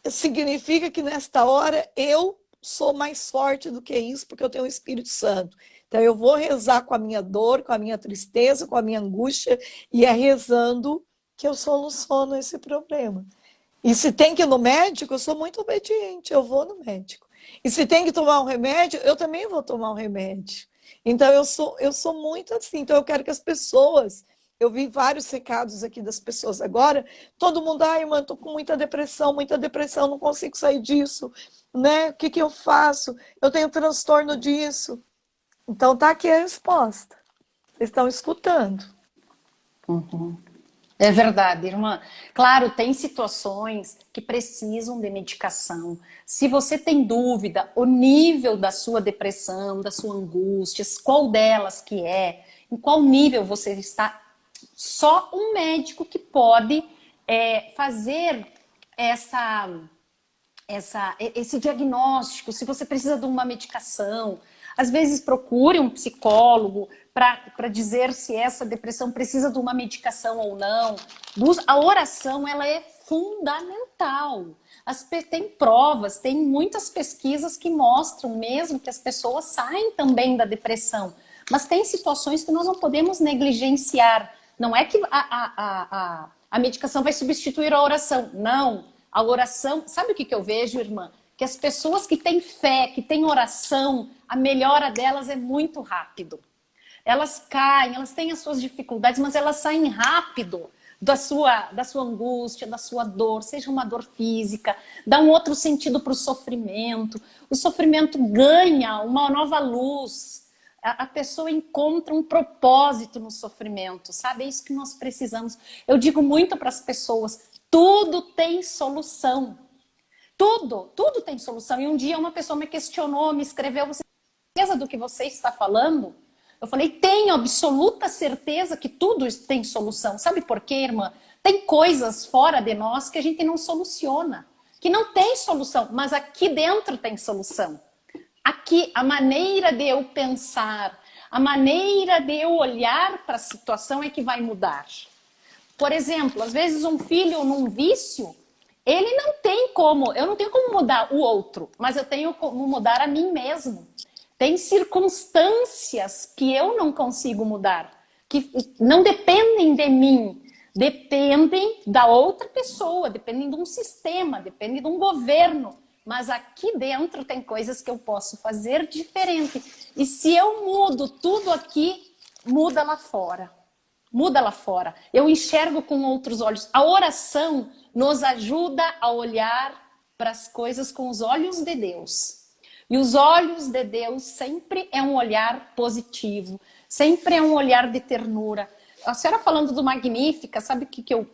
significa que nesta hora eu sou mais forte do que isso, porque eu tenho o Espírito Santo. Então eu vou rezar com a minha dor, com a minha tristeza, com a minha angústia, e é rezando que eu soluciono esse problema. E se tem que ir no médico, eu sou muito obediente, eu vou no médico. E se tem que tomar um remédio, eu também vou tomar um remédio. Então eu sou muito assim, então eu quero que as pessoas, eu vi vários recados aqui das pessoas agora, todo mundo, ai, irmã, tô com muita depressão, não consigo sair disso, né? O que que eu faço? Eu tenho transtorno disso. Então tá aqui a resposta. Vocês estão escutando. É verdade, irmã. Claro, tem situações que precisam de medicação. Se você tem dúvida, o nível da sua depressão, da sua angústia, qual delas que é, em qual nível você está, só um médico que pode fazer esse diagnóstico, se você precisa de uma medicação. Às vezes procure um psicólogo para dizer se essa depressão precisa de uma medicação ou não. A oração, ela é fundamental. Tem provas, tem muitas pesquisas que mostram mesmo que as pessoas saem também da depressão. Mas tem situações que nós não podemos negligenciar. Não é que a medicação vai substituir a oração. Não. A oração... Sabe o que eu vejo, irmã? Que as pessoas que têm fé, que têm oração, a melhora delas é muito rápido. Elas caem, elas têm as suas dificuldades, mas elas saem rápido da sua angústia, da sua dor, seja uma dor física, dá um outro sentido para o sofrimento. O sofrimento ganha uma nova luz. A pessoa encontra um propósito no sofrimento, sabe? É isso que nós precisamos. Eu digo muito para as pessoas, tudo tem solução. Tudo tem solução. E um dia uma pessoa me questionou, me escreveu, você tem certeza do que você está falando? Eu falei, tenho absoluta certeza que tudo tem solução. Sabe por quê, irmã? Tem coisas fora de nós que a gente não soluciona, que não tem solução, mas aqui dentro tem solução. Aqui, a maneira de eu pensar, a maneira de eu olhar para a situação é que vai mudar. Por exemplo, às vezes um filho num vício, ele não tem como, eu não tenho como mudar o outro, mas eu tenho como mudar a mim mesmo. Tem circunstâncias que eu não consigo mudar, que não dependem de mim, dependem da outra pessoa, dependem de um sistema, dependem de um governo. Mas aqui dentro tem coisas que eu posso fazer diferente. E se eu mudo tudo aqui, muda lá fora. Muda lá fora. Eu enxergo com outros olhos. A oração nos ajuda a olhar para as coisas com os olhos de Deus. E os olhos de Deus sempre é um olhar positivo, sempre é um olhar de ternura. A senhora falando do Magnífica, sabe o que eu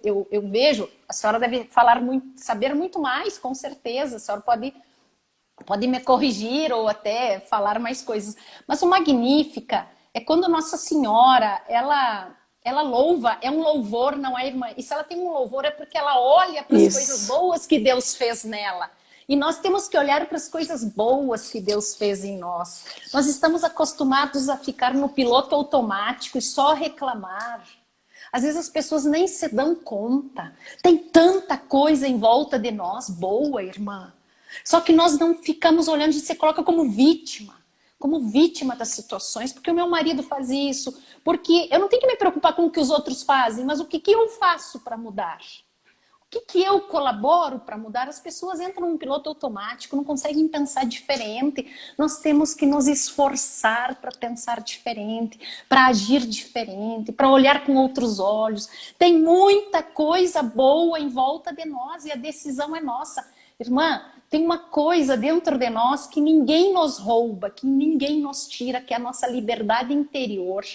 vejo? A senhora deve falar muito, saber muito mais, com certeza. A senhora pode me corrigir ou até falar mais coisas. Mas o Magnífica é quando Nossa Senhora, ela louva, é um louvor, não é, irmã? E se ela tem um louvor é porque ela olha para as coisas boas que Deus fez nela. E nós temos que olhar para as coisas boas que Deus fez em nós. Nós estamos acostumados a ficar no piloto automático e só reclamar. Às vezes as pessoas nem se dão conta. Tem tanta coisa em volta de nós boa, irmã. Só que nós não ficamos olhando e se coloca como vítima das situações, porque o meu marido faz isso, porque eu não tenho que me preocupar com o que os outros fazem, mas o que eu faço para mudar? O que eu colaboro para mudar? As pessoas entram num piloto automático, não conseguem pensar diferente. Nós temos que nos esforçar para pensar diferente, para agir diferente, para olhar com outros olhos. Tem muita coisa boa em volta de nós e a decisão é nossa. Irmã, tem uma coisa dentro de nós que ninguém nos rouba, que ninguém nos tira, que é a nossa liberdade interior.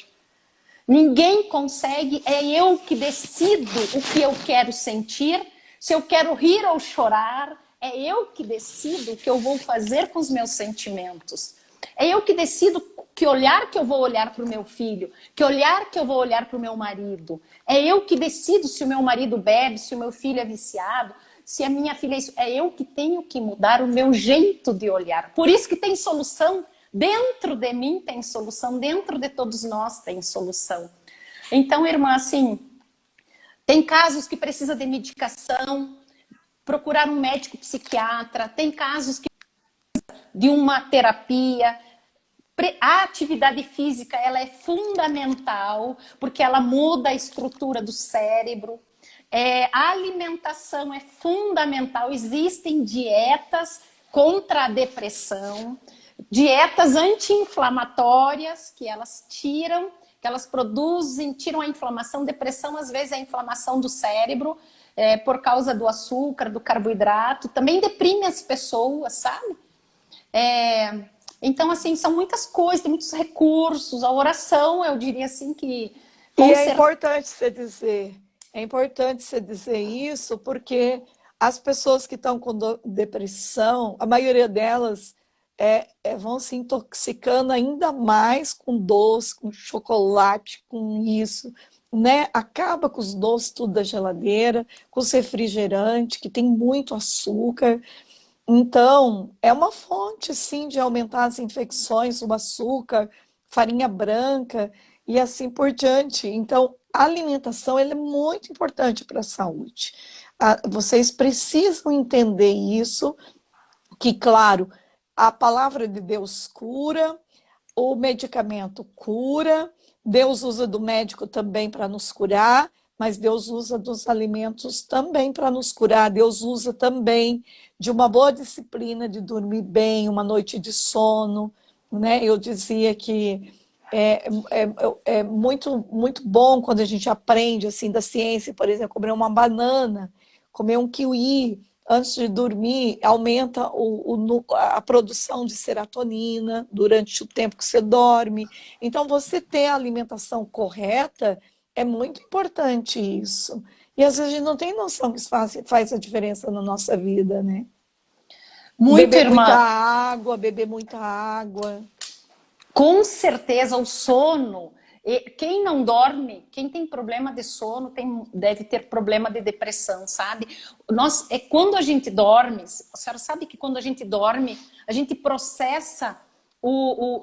Ninguém consegue, é eu que decido o que eu quero sentir, se eu quero rir ou chorar, é eu que decido o que eu vou fazer com os meus sentimentos. É eu que decido que olhar que eu vou olhar para o meu filho, que olhar que eu vou olhar para o meu marido. É eu que decido se o meu marido bebe, se o meu filho é viciado, se a minha filha é isso. É eu que tenho que mudar o meu jeito de olhar. Por isso que tem solução. Dentro de mim tem solução, dentro de todos nós tem solução. Então, irmã, assim, tem casos que precisa de medicação, procurar um médico psiquiatra, tem casos que de uma terapia. A atividade física, ela é fundamental, porque ela muda a estrutura do cérebro. A alimentação é fundamental, existem dietas contra a depressão, dietas anti-inflamatórias que elas tiram, que elas produzem, tiram a inflamação. Depressão, às vezes, é a inflamação do cérebro, por causa do açúcar, do carboidrato. Também deprime as pessoas, sabe? Então, assim, são muitas coisas, tem muitos recursos. A oração, eu diria assim que... E é importante você dizer isso, porque as pessoas que estão com depressão, a maioria delas vão se intoxicando ainda mais com doce, com chocolate, com isso, né? Acaba com os doces tudo da geladeira, com os refrigerantes, que tem muito açúcar. Então, é uma fonte, sim, de aumentar as infecções, o açúcar, farinha branca e assim por diante. Então, a alimentação ela é muito importante para a saúde. Vocês precisam entender isso, que, claro, a palavra de Deus cura, o medicamento cura, Deus usa do médico também para nos curar, mas Deus usa dos alimentos também para nos curar. Deus usa também de uma boa disciplina de dormir bem, uma noite de sono, né? Eu dizia que é muito, muito bom quando a gente aprende assim da ciência, por exemplo, comer uma banana, comer um kiwi antes de dormir, aumenta a produção de serotonina durante o tempo que você dorme. Então, você ter a alimentação correta é muito importante isso. E às vezes a gente não tem noção que isso faz a diferença na nossa vida, né? Muito, Beber muita irmã. água, beber muita água. Com certeza, o sono. Quem não dorme, quem tem problema de sono, deve ter problema de depressão, sabe? Quando a gente dorme, a senhora sabe que quando a gente dorme, a gente processa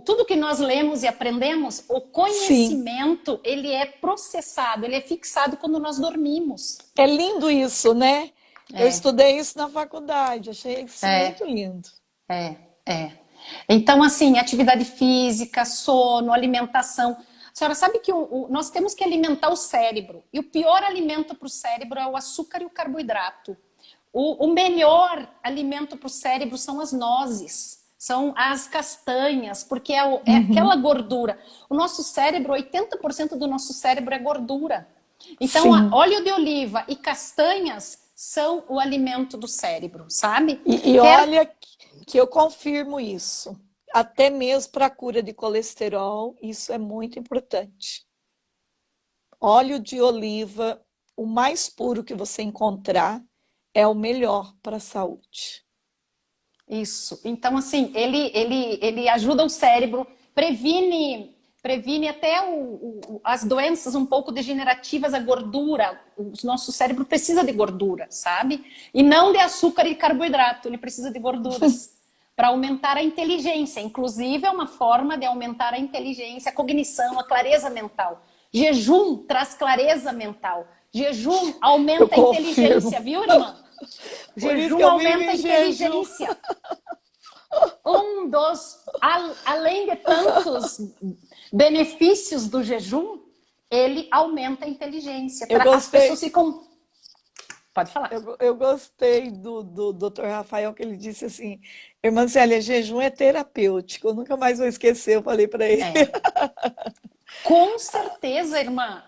tudo que nós lemos e aprendemos, o Sim, conhecimento, ele é processado, ele é fixado quando nós dormimos. é lindo isso, né? Eu É, estudei isso na faculdade, achei isso é. muito lindo. É, é. Então, assim, atividade física, sono, alimentação. A senhora sabe que nós temos que alimentar o cérebro. E o pior alimento para o cérebro é o açúcar e o carboidrato. O melhor alimento para o cérebro são as nozes, são as castanhas, porque é aquela Uhum, gordura. O nosso cérebro, 80% do nosso cérebro é gordura. Então, sim. óleo de oliva e castanhas são o alimento do cérebro, sabe? E Quer olha que eu confirmo isso. Até mesmo para a cura de colesterol, isso é muito importante. Óleo de oliva, o mais puro que você encontrar, é o melhor para a saúde. Isso. Então, assim, ele ajuda o cérebro, previne até as doenças um pouco degenerativas, a gordura. O nosso cérebro precisa de gordura, sabe? E não de açúcar e carboidrato, ele precisa de gorduras para aumentar a inteligência. Inclusive, é uma forma de aumentar a inteligência, a cognição, a clareza mental. Jejum traz clareza mental. Jejum Eu aumenta a confirmo. inteligência, viu, irmã? Por isso que Jejum eu vivo aumenta a em jejum. inteligência. Além de tantos benefícios do jejum, ele aumenta a inteligência. Eu As pessoas gostei, ficam. Pode falar. eu gostei do Dr. Rafael, que ele disse assim: Irmã Célia, jejum é terapêutico. Eu nunca mais vou esquecer, eu falei para ele. É. Com certeza, irmã.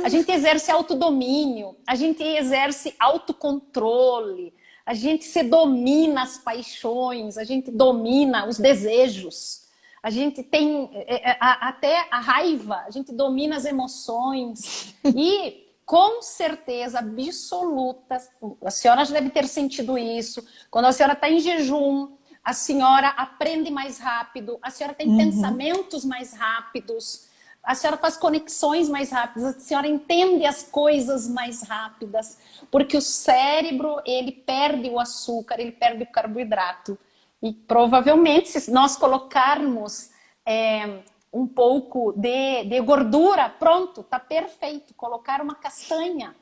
A gente exerce autodomínio, a gente exerce autocontrole, a gente se domina as paixões, a gente domina os desejos, a gente tem até a raiva, a gente domina as emoções. E com certeza absoluta, a senhora já deve ter sentido isso, quando a senhora está em jejum, a senhora aprende mais rápido, a senhora tem Uhum. pensamentos mais rápidos, a senhora faz conexões mais rápidas, a senhora entende as coisas mais rápidas, porque o cérebro, ele perde o açúcar, ele perde o carboidrato. E provavelmente, se nós colocarmos um pouco de gordura, pronto, tá perfeito. Colocar uma castanha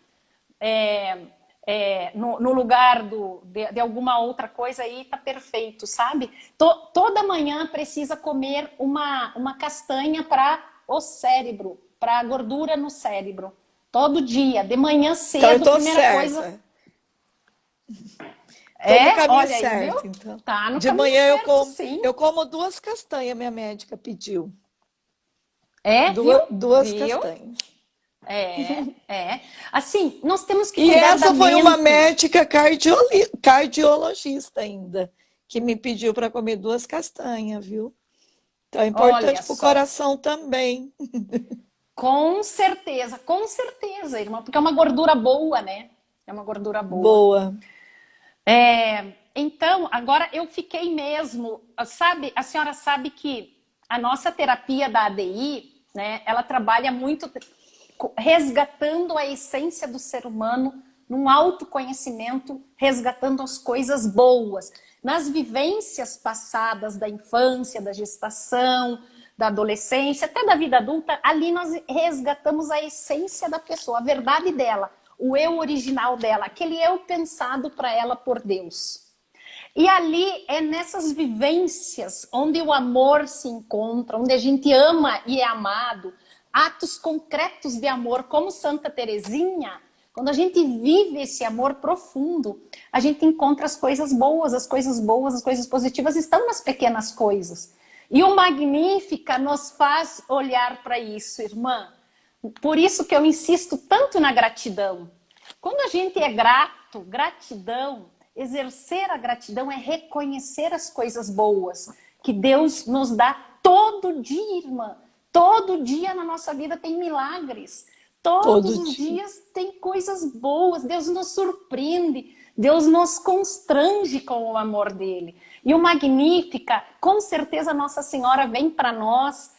no lugar de alguma outra coisa aí, tá perfeito, sabe? Toda manhã precisa comer uma castanha para o cérebro, para a gordura no cérebro. Todo dia, de manhã Então eu cedo, tô primeira coisa. certa. Tô no caminho Olha aí, viu? certo, então. Tá no De caminho manhã certo, sim. eu como duas castanhas, minha médica pediu. Viu? Duas Viu? castanhas. É. Assim, nós temos que E cuidar da essa foi uma mente. médica cardiologista ainda, que me pediu para comer duas castanhas, viu? Então é Olha importante para o só. coração também. Com certeza, irmã, porque é uma gordura boa, né? É uma gordura boa. Boa. Então, agora eu fiquei mesmo, sabe, a senhora sabe que a nossa terapia da ADI, né, ela trabalha muito resgatando a essência do ser humano num autoconhecimento, resgatando as coisas boas. Nas vivências passadas da infância, da gestação, da adolescência, até da vida adulta, ali nós resgatamos a essência da pessoa, a verdade dela, o eu original dela, aquele eu pensado para ela por Deus. E ali é nessas vivências onde o amor se encontra, onde a gente ama e é amado, atos concretos de amor, como Santa Teresinha. Quando a gente vive esse amor profundo, a gente encontra as coisas boas, as coisas boas, as coisas positivas estão nas pequenas coisas. E o Magnífica nos faz olhar para isso, irmã. Por isso que eu insisto tanto na gratidão. Quando a gente é grato, gratidão, exercer a gratidão é reconhecer as coisas boas que Deus nos dá todo dia, irmã. Todo dia na nossa vida tem milagres. Todos Todo os dia. dias tem coisas boas. Deus nos surpreende. Deus nos constrange com o amor dele. E o Magnífica, com certeza Nossa Senhora vem para nós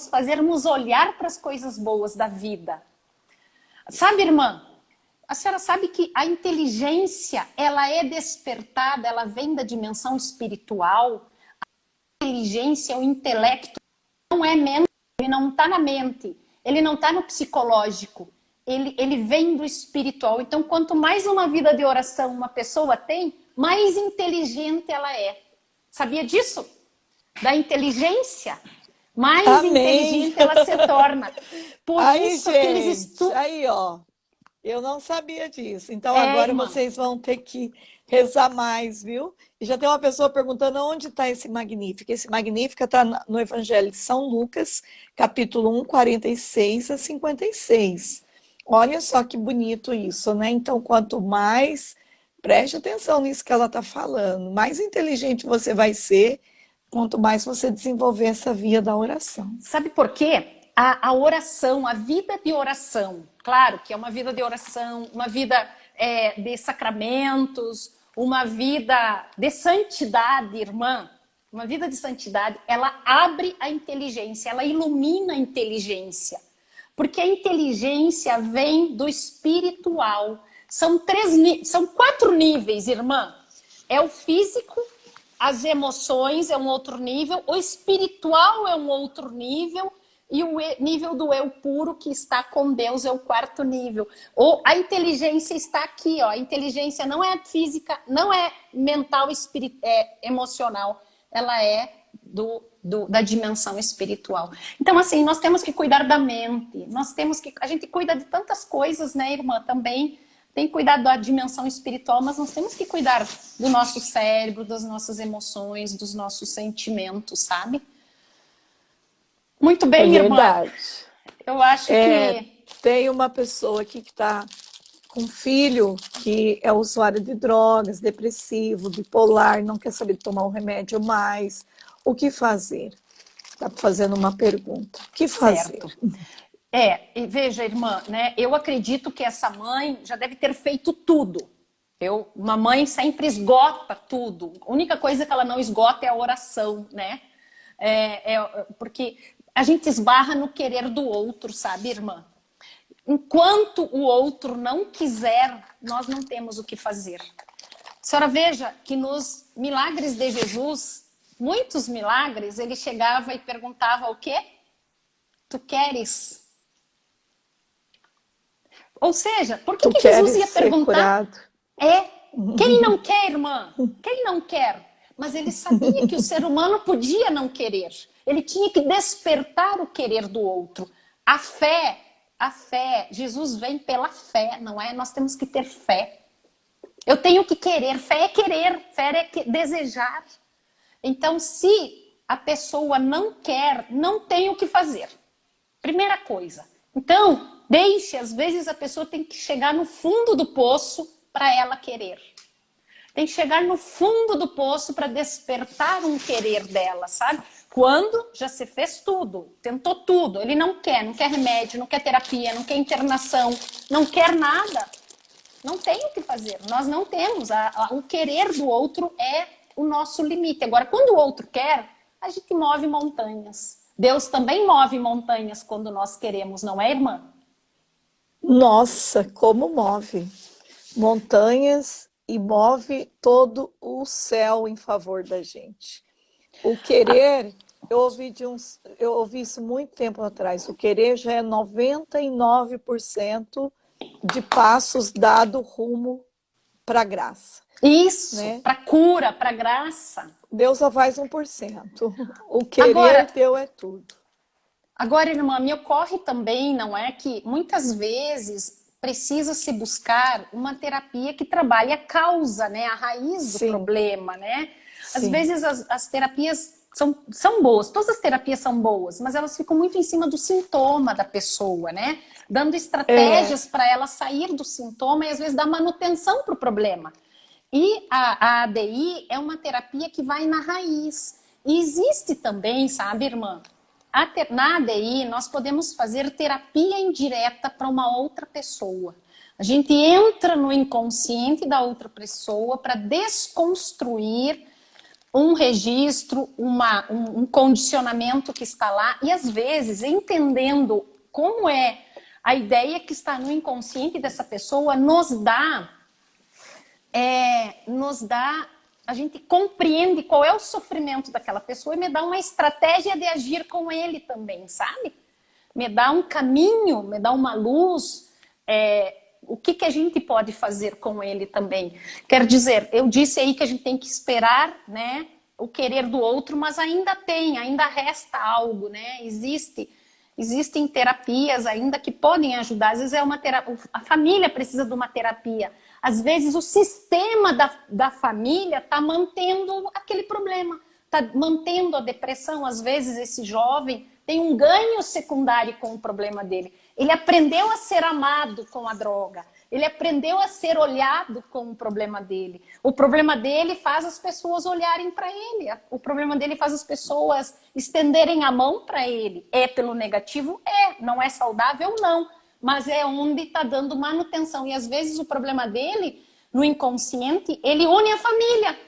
fazermos olhar para as coisas boas da vida. Sabe, irmã? A senhora sabe que a inteligência, ela é despertada, ela vem da dimensão espiritual. A inteligência, o intelecto, não é mente, ele não está na mente, ele não está no psicológico, ele vem do espiritual. Então, quanto mais uma vida de oração uma pessoa tem, mais inteligente ela é. Sabia disso? Da inteligência, mais Amém. inteligente ela se torna. Por Aí, isso, aqueles gente, estudos... aí, ó. Eu não sabia disso. Então É, agora irmã. vocês vão ter que rezar mais, viu? E já tem uma pessoa perguntando onde está esse Magnífica. Esse Magnífica está no Evangelho de São Lucas, capítulo 1, 46 a 56. Olha só que bonito isso, né? Então, quanto mais, preste atenção nisso que ela está falando, mais inteligente você vai ser, quanto mais você desenvolver essa via da oração. Sabe por quê? A oração, a vida de oração, claro que é uma vida de oração, uma vida de sacramentos, uma vida de santidade, irmã, uma vida de santidade, ela abre a inteligência, ela ilumina a inteligência, porque a inteligência vem do espiritual. São 4 níveis, irmã. É o físico, as emoções é um outro nível, o espiritual é um outro nível, e o nível do eu puro que está com Deus é o 4º nível. Ou a inteligência está aqui, ó. A inteligência não é física, não é mental, emocional. Ela é da dimensão espiritual. Então, assim, nós temos que cuidar da mente. A gente cuida de tantas coisas, né, irmã? Também tem que cuidar da dimensão espiritual, mas nós temos que cuidar do nosso cérebro, das nossas emoções, dos nossos sentimentos, sabe? Muito É bem, irmã. verdade. Eu acho que... Tem uma pessoa aqui que está com um filho que é usuário de drogas, depressivo, bipolar, não quer saber de tomar o remédio mais. O que fazer? Está fazendo uma pergunta. O que fazer? Certo. E veja, irmã, né? Eu acredito que essa mãe já deve ter feito tudo. Uma mãe sempre esgota tudo. A única coisa que ela não esgota é a oração, né? Porque a gente esbarra no querer do outro, sabe, irmã? Enquanto o outro não quiser, nós não temos o que fazer. A senhora veja que nos milagres de Jesus, muitos milagres, ele chegava e perguntava o quê? Tu queres? Ou seja, por que Jesus ia perguntar? Curado? Quem não quer, irmã? Quem não quer? Mas ele sabia que o ser humano podia não querer. Ele tinha que despertar o querer do outro. A fé, Jesus vem pela fé, não é? Nós temos que ter fé. Eu tenho que querer, fé é desejar. Então, se a pessoa não quer, não tem o que fazer. Primeira coisa. Então, às vezes a pessoa tem que chegar no fundo do poço para ela querer. Tem que chegar no fundo do poço para despertar um querer dela, sabe? Quando já se fez tudo, tentou tudo, ele não quer remédio, não quer terapia, não quer internação, não quer nada, não tem o que fazer. Nós não temos, o querer do outro é o nosso limite. Agora, quando o outro quer, a gente move montanhas. Deus também move montanhas quando nós queremos, não é, irmã? Nossa, como move montanhas e move todo o céu em favor da gente. O querer, eu ouvi isso muito tempo atrás, o querer já é 99% de passos dado rumo para a graça. Isso, né? para cura, para graça. Deus só faz 1%. O querer Agora, teu é tudo. Agora, irmã, me ocorre também, não é, que muitas vezes precisa se buscar uma terapia que trabalhe a causa, né, a raiz do Sim, problema, né? Às sim. vezes as terapias são boas, todas as terapias são boas, mas elas ficam muito em cima do sintoma da pessoa, né? Dando É, estratégias para ela sair do sintoma e às vezes dar manutenção para o problema. E a ADI é uma terapia que vai na raiz. E existe também, sabe, irmã? Na ADI, nós podemos fazer terapia indireta para uma outra pessoa. A gente entra no inconsciente da outra pessoa para desconstruir um registro, um condicionamento que está lá. E às vezes, entendendo como é a ideia que está no inconsciente dessa pessoa, a gente compreende qual é o sofrimento daquela pessoa e me dá uma estratégia de agir com ele também, sabe? Me dá um caminho, me dá uma luz, o que a gente pode fazer com ele também. Quer dizer, eu disse aí que a gente tem que esperar, né, o querer do outro, mas ainda resta algo, né? Existem terapias ainda que podem ajudar. Às vezes a família precisa de uma terapia. Às vezes o sistema da família está mantendo aquele problema, está mantendo a depressão. Às vezes esse jovem tem um ganho secundário com o problema dele. Ele aprendeu a ser amado com a droga. Ele aprendeu a ser olhado com o problema dele. O problema dele faz as pessoas olharem para ele. O problema dele faz as pessoas estenderem a mão para ele. É pelo negativo? É. Não é saudável? Não. Mas é onde está dando manutenção. E às vezes o problema dele, no inconsciente, ele une a família.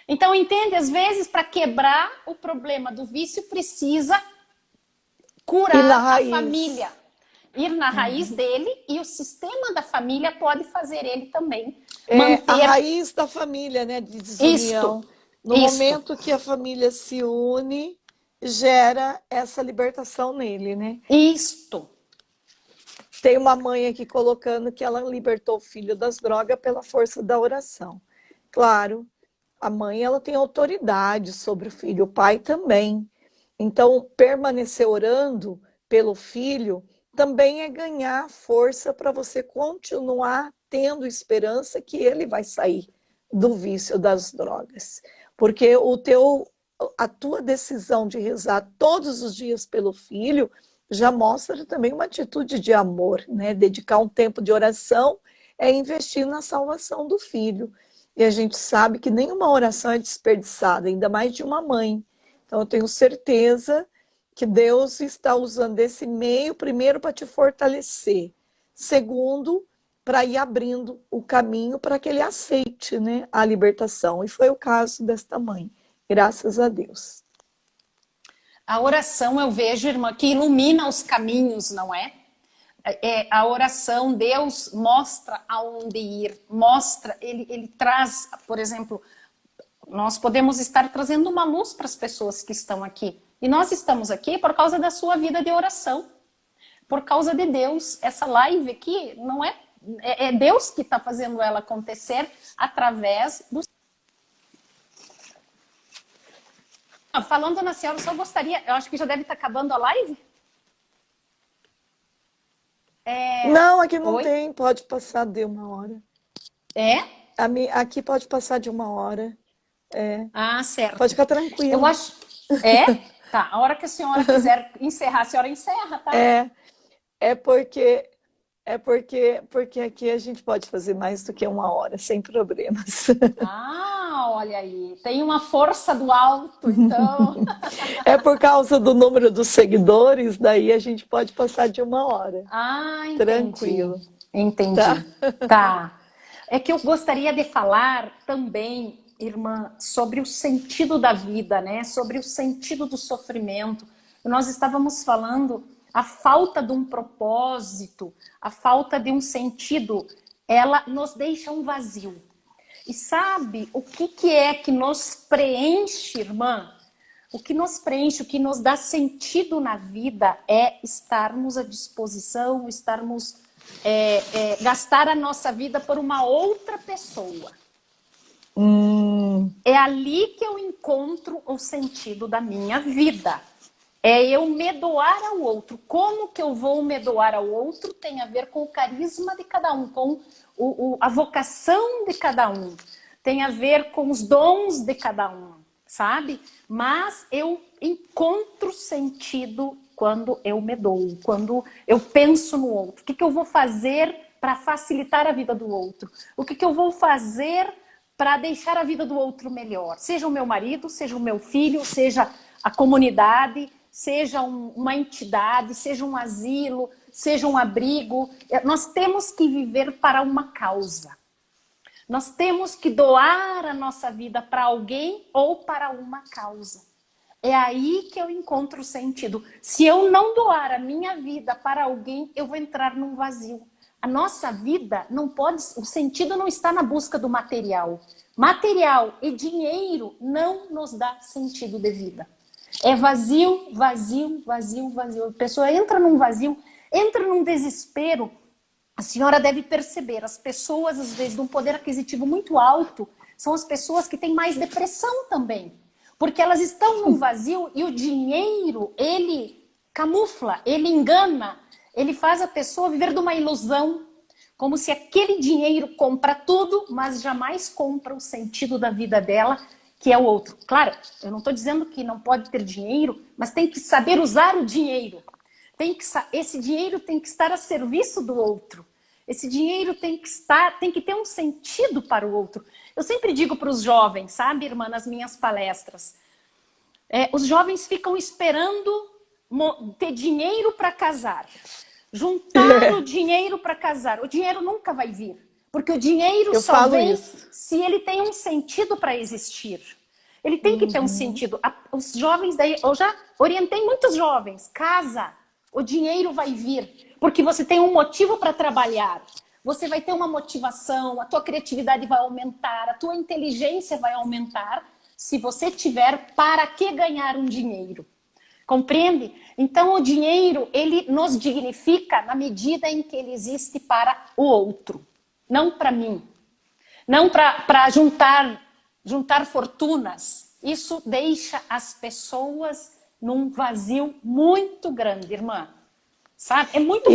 Então, entende? Às vezes, para quebrar o problema do vício, precisa e na curar a raiz. família. Ir na raiz dele, e o sistema da família pode fazer ele também É a manter raiz da família, né, de isto, desunião. No isto, momento que a família se une, gera essa libertação nele, né? isto. Tem uma mãe aqui colocando que ela libertou o filho das drogas pela força da oração. Claro, a mãe ela tem autoridade sobre o filho, o pai também. Então, permanecer orando pelo filho também é ganhar força para você continuar tendo esperança que ele vai sair do vício das drogas. Porque a tua decisão de rezar todos os dias pelo filho já mostra também uma atitude de amor, né? Dedicar um tempo de oração é investir na salvação do filho. E a gente sabe que nenhuma oração é desperdiçada, ainda mais de uma mãe. Então, eu tenho certeza que Deus está usando esse meio, primeiro, para te fortalecer. Segundo, para ir abrindo o caminho para que ele aceite, né, a libertação. E foi o caso desta mãe, graças a Deus. A oração, eu vejo, irmã, que ilumina os caminhos, não é? A oração, Deus mostra aonde ir, ele traz, por exemplo, nós podemos estar trazendo uma luz para as pessoas que estão aqui. E nós estamos aqui por causa da sua vida de oração, por causa de Deus. Essa live aqui não é Deus que está fazendo ela acontecer através do... Falando na senhora, eu só gostaria, eu acho que já deve estar acabando a live. Não, aqui não Oi? tem, pode passar de uma hora. É? Aqui pode passar de uma hora. Ah, Pode certo. ficar Eu tranquila. acho... É? Tá, a hora que a senhora quiser encerrar, a senhora encerra, tá? É, é porque porque aqui a gente pode fazer mais do que uma hora, sem problemas. Ah, olha aí, tem uma força do alto, então. É por causa do número dos seguidores, daí a gente pode passar de uma hora. Ah, entendi. Tranquilo, tá? Entendi. Tá. É que eu gostaria de falar também, irmã, sobre o sentido da vida, né? Sobre o sentido do sofrimento. Nós estávamos falando a falta de um propósito, a falta de um sentido, ela nos deixa um vazio. E sabe o que é que nos preenche, irmã? O que nos preenche, o que nos dá sentido na vida é estarmos à disposição, gastar a nossa vida por uma outra pessoa. É ali que eu encontro o sentido da minha vida. É eu me doar ao outro. Como que eu vou me doar ao outro tem a ver com o carisma de cada um, com a vocação de cada um. Tem a ver com os dons de cada um, sabe? Mas eu encontro sentido quando eu me dou, quando eu penso no outro. O que eu vou fazer para facilitar a vida do outro? O que eu vou fazer para deixar a vida do outro melhor? Seja o meu marido, seja o meu filho, seja a comunidade, seja uma entidade, seja um asilo, seja um abrigo. Nós temos que viver para uma causa. Nós temos que doar a nossa vida para alguém ou para uma causa. É aí que eu encontro sentido. Se eu não doar a minha vida para alguém, eu vou entrar num vazio. A nossa vida não pode... O sentido não está na busca do material. Material e dinheiro não nos dá sentido de vida. É vazio, vazio, vazio, vazio. A pessoa entra num vazio, entra num desespero. A senhora deve perceber, as pessoas, às vezes, de um poder aquisitivo muito alto, são as pessoas que têm mais depressão também. Porque elas estão num vazio e o dinheiro, ele camufla, ele engana, ele faz a pessoa viver de uma ilusão. Como se aquele dinheiro compra tudo, mas jamais compra o sentido da vida dela, que é o outro. Claro, eu não estou dizendo que não pode ter dinheiro, mas tem que saber usar o dinheiro. Esse dinheiro tem que estar a serviço do outro. Esse dinheiro tem que ter um sentido para o outro. Eu sempre digo para os jovens, sabe, irmã, nas minhas palestras, os jovens ficam esperando ter dinheiro para casar, juntar o dinheiro para casar. O dinheiro nunca vai vir, porque o dinheiro Eu só falo vem isso. se ele tem um sentido para existir. Ele tem que ter um sentido. Os jovens, daí, eu já orientei muitos jovens, casa, o dinheiro vai vir, porque você tem um motivo para trabalhar. Você vai ter uma motivação, a tua criatividade vai aumentar, a tua inteligência vai aumentar, se você tiver para que ganhar um dinheiro. Compreende? Então o dinheiro, ele nos dignifica na medida em que ele existe para o outro, não para mim. Não para juntar fortunas. Isso deixa as pessoas num vazio muito grande, irmã. Sabe? É muito...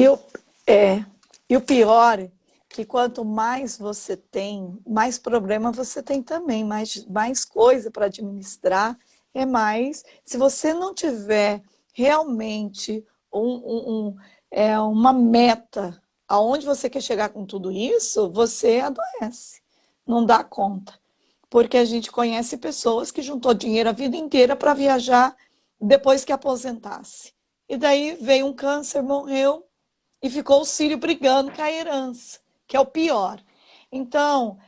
E o pior é que quanto mais você tem, mais problema você tem também, mais coisa para administrar, é mais. Se você não tiver realmente uma meta aonde você quer chegar com tudo isso, você adoece, não dá conta. Porque a gente conhece pessoas que juntou dinheiro a vida inteira para viajar depois que aposentasse. E daí veio um câncer, morreu, e ficou o filho brigando com a herança, que é o pior. Então,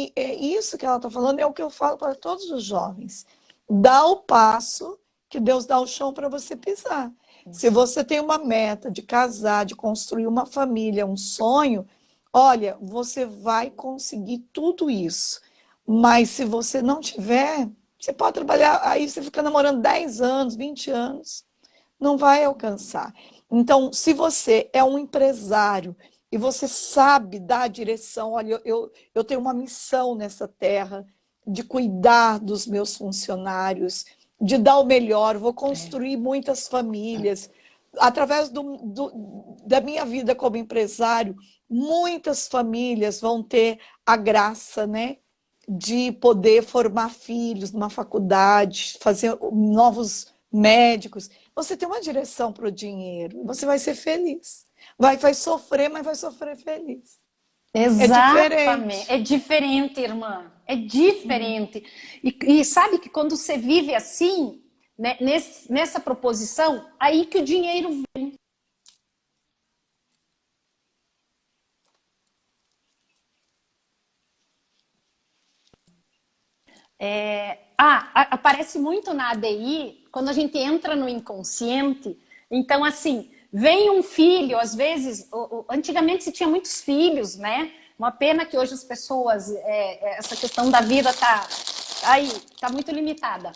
isso que ela está falando é o que eu falo para todos os jovens. Dá o passo que Deus dá o chão para você pisar. Se você tem uma meta de casar, de construir uma família, um sonho, olha, você vai conseguir tudo isso. Mas se você não tiver, você pode trabalhar, aí você fica namorando 10 anos, 20 anos, não vai alcançar. Então, se você é um empresário e você sabe dar a direção, olha, eu tenho uma missão nessa terra de cuidar dos meus funcionários, de dar o melhor, vou construir muitas famílias. Através da minha vida como empresário, muitas famílias vão ter a graça, né, de poder formar filhos numa faculdade, fazer novos médicos. Você tem uma direção para o dinheiro, você vai ser feliz. Vai sofrer, mas vai sofrer feliz. É Exatamente. diferente. É diferente, irmã. É diferente. E sabe que quando você vive assim, né, nessa proposição, aí que o dinheiro vem. Aparece muito na ADI, quando a gente entra no inconsciente. Então, assim, vem um filho, às vezes, antigamente se tinha muitos filhos, né? Uma pena que hoje as pessoas, essa questão da vida tá muito limitada.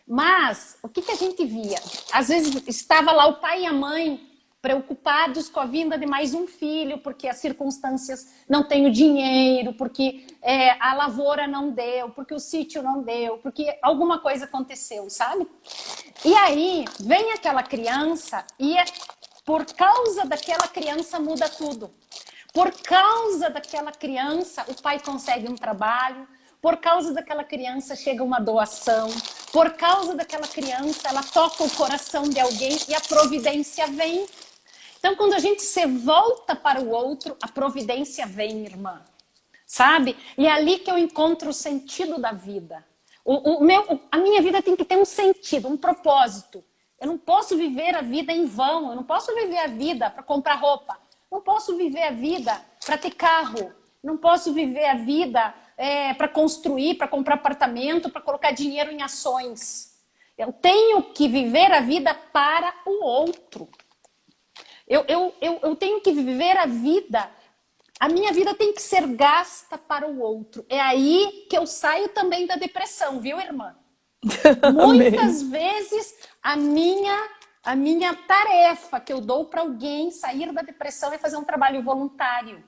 Mas, o que a gente via? Às vezes estava lá o pai e a mãe preocupados com a vinda de mais um filho, porque as circunstâncias não têm o dinheiro, porque a lavoura não deu, porque o sítio não deu, porque alguma coisa aconteceu, sabe? E aí vem aquela criança e por causa daquela criança muda tudo. Por causa daquela criança, o pai consegue um trabalho. Por causa daquela criança, chega uma doação. Por causa daquela criança, ela toca o coração de alguém e a providência vem. Então, quando a gente se volta para o outro, a providência vem, irmã. Sabe? E é ali que eu encontro o sentido da vida. A minha vida tem que ter um sentido, um propósito. Eu não posso viver a vida em vão. Eu não posso viver a vida para comprar roupa. Não posso viver a vida para ter carro. Não posso viver a vida para construir, para comprar apartamento, para colocar dinheiro em ações. Eu tenho que viver a vida para o outro. Eu tenho que viver a vida. A minha vida tem que ser gasta para o outro. É aí que eu saio também da depressão, viu, irmã? Muitas vezes a minha tarefa que eu dou para alguém sair da depressão é fazer um trabalho voluntário.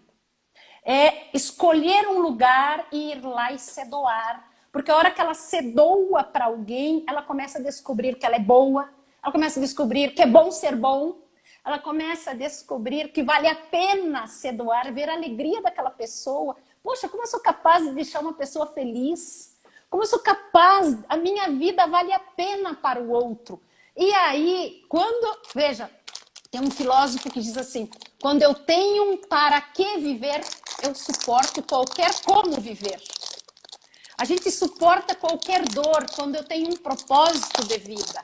É escolher um lugar e ir lá e se doar. Porque a hora que ela se doa para alguém, ela começa a descobrir que ela é boa, ela começa a descobrir que é bom ser bom, ela começa a descobrir que vale a pena se doar, ver a alegria daquela pessoa. Poxa, como eu sou capaz de deixar uma pessoa feliz? Como eu sou capaz, a minha vida vale a pena para o outro. E aí, veja, tem um filósofo que diz assim, quando eu tenho um para que viver, eu suporto qualquer como viver. A gente suporta qualquer dor quando eu tenho um propósito de vida.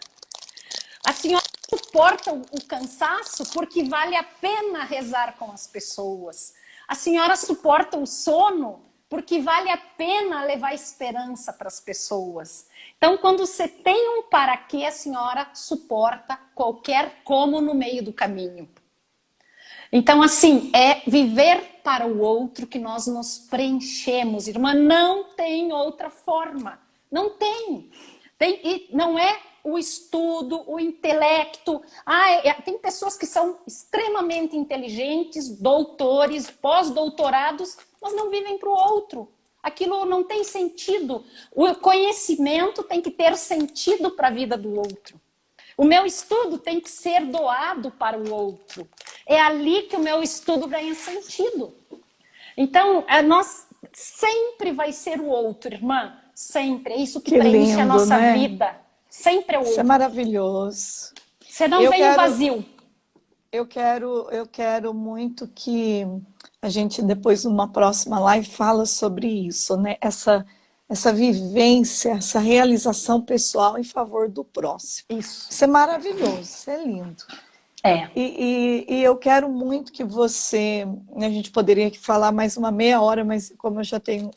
A senhora suporta o cansaço porque vale a pena rezar com as pessoas. A senhora suporta o sono porque vale a pena levar esperança para as pessoas. Então, quando você tem um para quê, a senhora suporta qualquer como no meio do caminho. Então, assim, é viver para o outro que nós nos preenchemos, irmã. Não tem outra forma. Não tem. E não é o estudo, o intelecto. Tem pessoas que são extremamente inteligentes, doutores, pós-doutorados, mas não vivem para o outro. Aquilo não tem sentido. O conhecimento tem que ter sentido para a vida do outro. O meu estudo tem que ser doado para o outro. É ali que o meu estudo ganha sentido. Então, nós sempre vai ser o outro, irmã. Sempre. É isso que preenche lindo, a nossa né? vida. Sempre é o outro. Isso é maravilhoso. Você não vem vazio. Eu quero muito que a gente, depois, numa próxima live, fala sobre isso, né? Essa vivência, essa realização pessoal em favor do próximo. Isso é maravilhoso, isso é lindo. E eu quero muito que você... A gente poderia aqui falar mais uma meia hora, mas como eu já tenho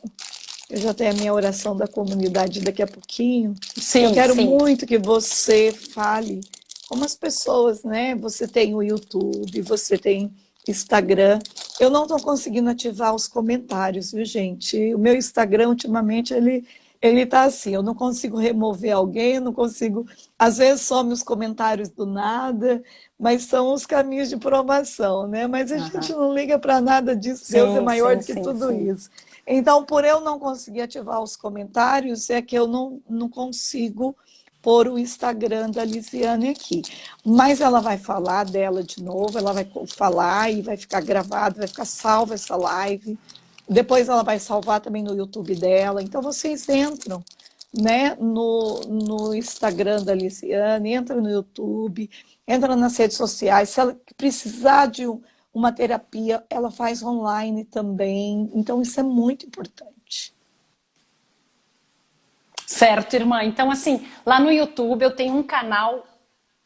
a minha oração da comunidade daqui a pouquinho, eu quero muito que você fale como as pessoas, né? Você tem o YouTube, você tem Instagram. Eu não estou conseguindo ativar os comentários, viu, gente? O meu Instagram, ultimamente, ele tá assim, eu não consigo remover alguém, eu não consigo... Às vezes some os comentários do nada, mas são os caminhos de provação, né? Mas a gente não liga para nada disso, Deus é maior do que tudo isso. Então, por eu não conseguir ativar os comentários, é que eu não consigo pôr o Instagram da Lisiane aqui. Mas ela vai falar dela de novo, ela vai falar e vai ficar gravado, vai ficar salva essa live. Depois ela vai salvar também no YouTube dela. Então vocês entram, né, no Instagram da Lisiane, entra no YouTube, entra nas redes sociais. Se ela precisar de uma terapia, ela faz online também. Então isso é muito importante. Certo, irmã. Então, assim, lá no YouTube eu tenho um canal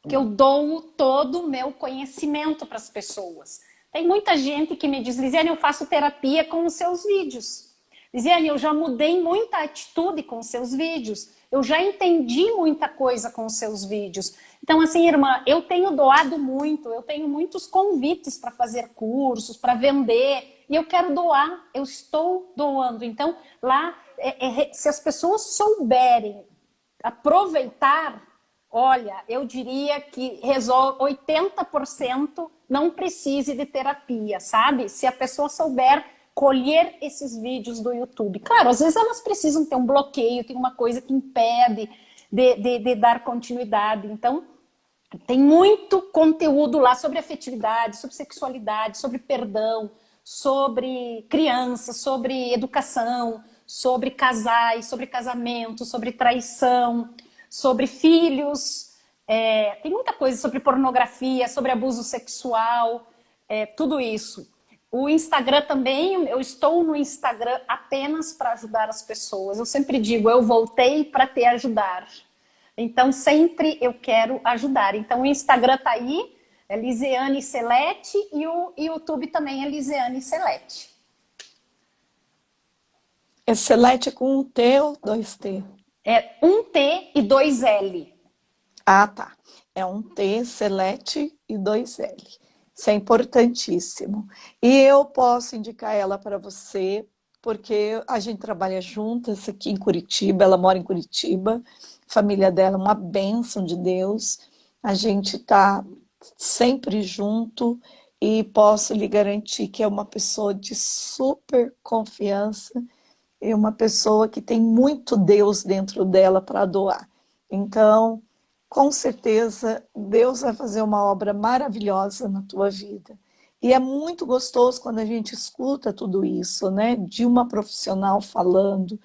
que eu dou todo o meu conhecimento para as pessoas. Tem muita gente que me diz, Lisiane, eu faço terapia com os seus vídeos. Lisiane, eu já mudei muita atitude com os seus vídeos. Eu já entendi muita coisa com os seus vídeos. Então, assim, irmã, eu tenho doado muito. Eu tenho muitos convites para fazer cursos, para vender. E eu quero doar. Eu estou doando. Então, lá, se as pessoas souberem aproveitar, olha, eu diria que resolve 80% não precise de terapia, sabe? Se a pessoa souber colher esses vídeos do YouTube. Claro, às vezes elas precisam ter um bloqueio, tem uma coisa que impede de dar continuidade. Então, tem muito conteúdo lá sobre afetividade, sobre sexualidade, sobre perdão, sobre crianças, sobre educação, sobre casais, sobre casamento, sobre traição, sobre filhos. Tem muita coisa sobre pornografia, sobre abuso sexual, tudo isso. O Instagram também, eu estou no Instagram apenas para ajudar as pessoas. Eu sempre digo, eu voltei para te ajudar. Então, sempre eu quero ajudar. Então, o Instagram tá aí, é Lisiane Celete, e o YouTube também é Lisiane Celete. É Celeste com um T ou dois T? É um T e dois L. Ah, tá. É um T, Celeste e dois L. Isso é importantíssimo. E eu posso indicar ela para você, porque a gente trabalha juntas aqui em Curitiba, ela mora em Curitiba, a família dela é uma bênção de Deus, a gente está sempre junto e posso lhe garantir que é uma pessoa de super confiança e uma pessoa que tem muito Deus dentro dela para doar. Então, com certeza, Deus vai fazer uma obra maravilhosa na tua vida. E é muito gostoso quando a gente escuta tudo isso, né? De uma profissional falando,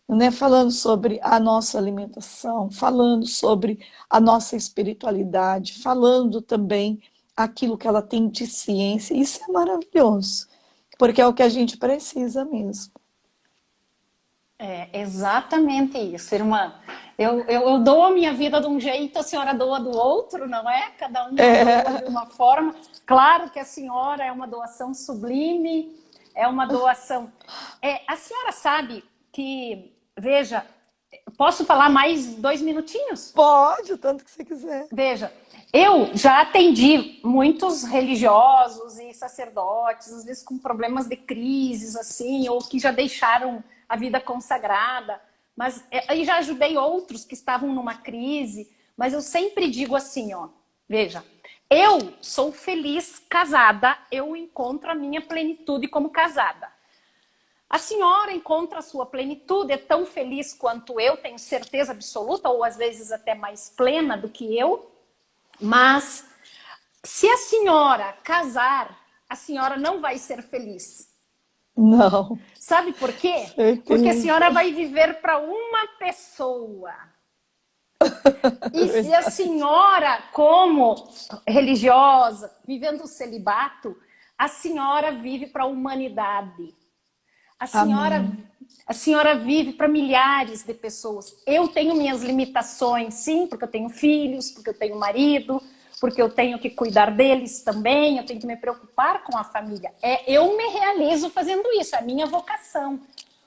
né? Falando sobre a nossa alimentação, falando sobre a nossa espiritualidade, falando também aquilo que ela tem de ciência. Isso é maravilhoso, porque é o que a gente precisa mesmo. É exatamente isso, irmã. Eu dou a minha vida de um jeito, a senhora doa do outro, não é? Cada uma doa de uma forma. Claro que a senhora é uma doação sublime, é uma doação. A senhora sabe que, veja, posso falar mais 2 minutinhos? Pode, o tanto que você quiser. Veja, eu já atendi muitos religiosos e sacerdotes, às vezes com problemas de crises, assim, ou que já deixaram a vida consagrada, mas aí já ajudei outros que estavam numa crise, mas eu sempre digo assim, ó, veja, eu sou feliz casada, eu encontro a minha plenitude como casada. A senhora encontra a sua plenitude, é tão feliz quanto eu, tenho certeza absoluta, ou às vezes até mais plena do que eu, mas se a senhora casar, a senhora não vai ser feliz. Não, Sabe por quê? Porque a certeza. senhora vai viver para uma pessoa. E se a Verdade. senhora, como religiosa, vivendo o celibato, a senhora vive para a humanidade. A senhora, Amém. a senhora vive para milhares de pessoas. Eu tenho minhas limitações, sim, porque eu tenho filhos, porque eu tenho marido, porque eu tenho que cuidar deles também, eu tenho que me preocupar com a família. Eu me realizo fazendo isso, é a minha vocação.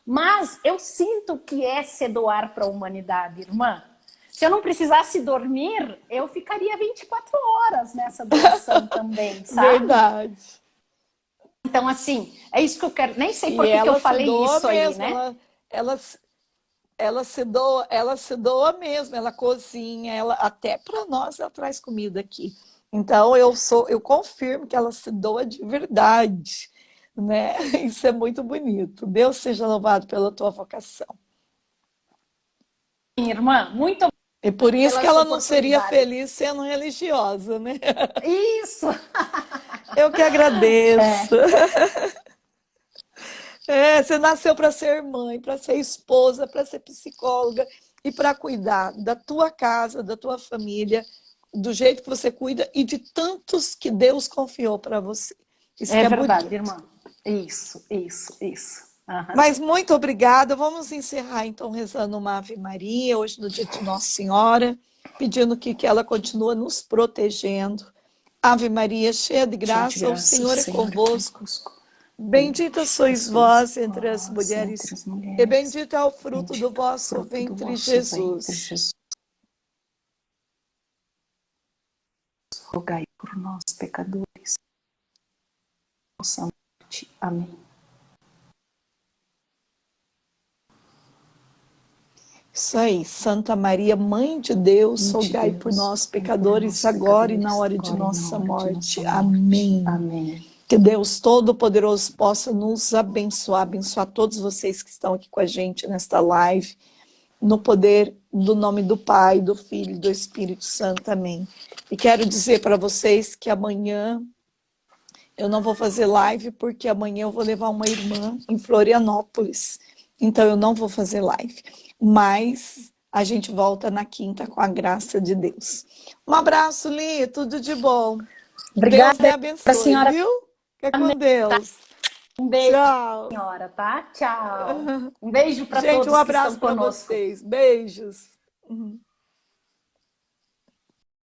Mas eu sinto que é se doar para a humanidade, irmã. Se eu não precisasse dormir, eu ficaria 24 horas nessa doação também, sabe? Verdade. Então, assim, é isso que eu quero. Nem sei E por que eu ela se falei doa isso aí, mesmo, né? ela, ela se doa mesmo, ela cozinha, ela até para nós ela traz comida aqui. Então eu confirmo que ela se doa de verdade, né? Isso é muito bonito. Deus seja louvado pela tua vocação. Irmã, muito obrigada E por isso pela que essa ela não seria oportunidade. feliz sendo religiosa, né? Isso! Eu que agradeço. Você nasceu para ser mãe, para ser esposa, para ser psicóloga e para cuidar da tua casa, da tua família, do jeito que você cuida e de tantos que Deus confiou para você. Isso É que é verdade, bonito. irmã. Isso. Aham. Mas muito obrigada. Vamos encerrar então rezando uma Ave Maria, hoje no dia de Nossa Senhora, pedindo que ela continue nos protegendo. Ave Maria, cheia de Cheia de graça, o graça, o Senhor é Senhor é convosco. convosco. Bendita Bendita sois sois vós entre as vós entre mulheres, as e mulheres, bendito é o fruto do bendito é o vosso fruto do ventre, vosso ventre, Jesus. Jesus. Rogai por nós, pecadores, nossa morte. Amém. Isso aí, Santa Maria, Mãe de Deus, Mãe de rogai por Deus, nós, rogai por pecadores, nós, agora e na pecadores, hora de agora e na nossa hora de nossa morte. morte. Amém. Amém. Que Deus Todo-Poderoso possa nos abençoar, abençoar todos vocês que estão aqui com a gente nesta live, no poder do nome do Pai, do Filho e do Espírito Santo. Amém. E quero dizer para vocês que amanhã eu não vou fazer live, porque amanhã eu vou levar uma irmã em Florianópolis. Então eu não vou fazer live. Mas a gente volta na quinta com a graça de Deus. Um abraço, Li, tudo de bom. Deus lhe Obrigada, abençoe, senhora. viu? Fica com Deus. Um beijo, Tchau. senhora, tá? Tchau. Um beijo para Gente, um todos que estão abraço para conosco. vocês. Beijos.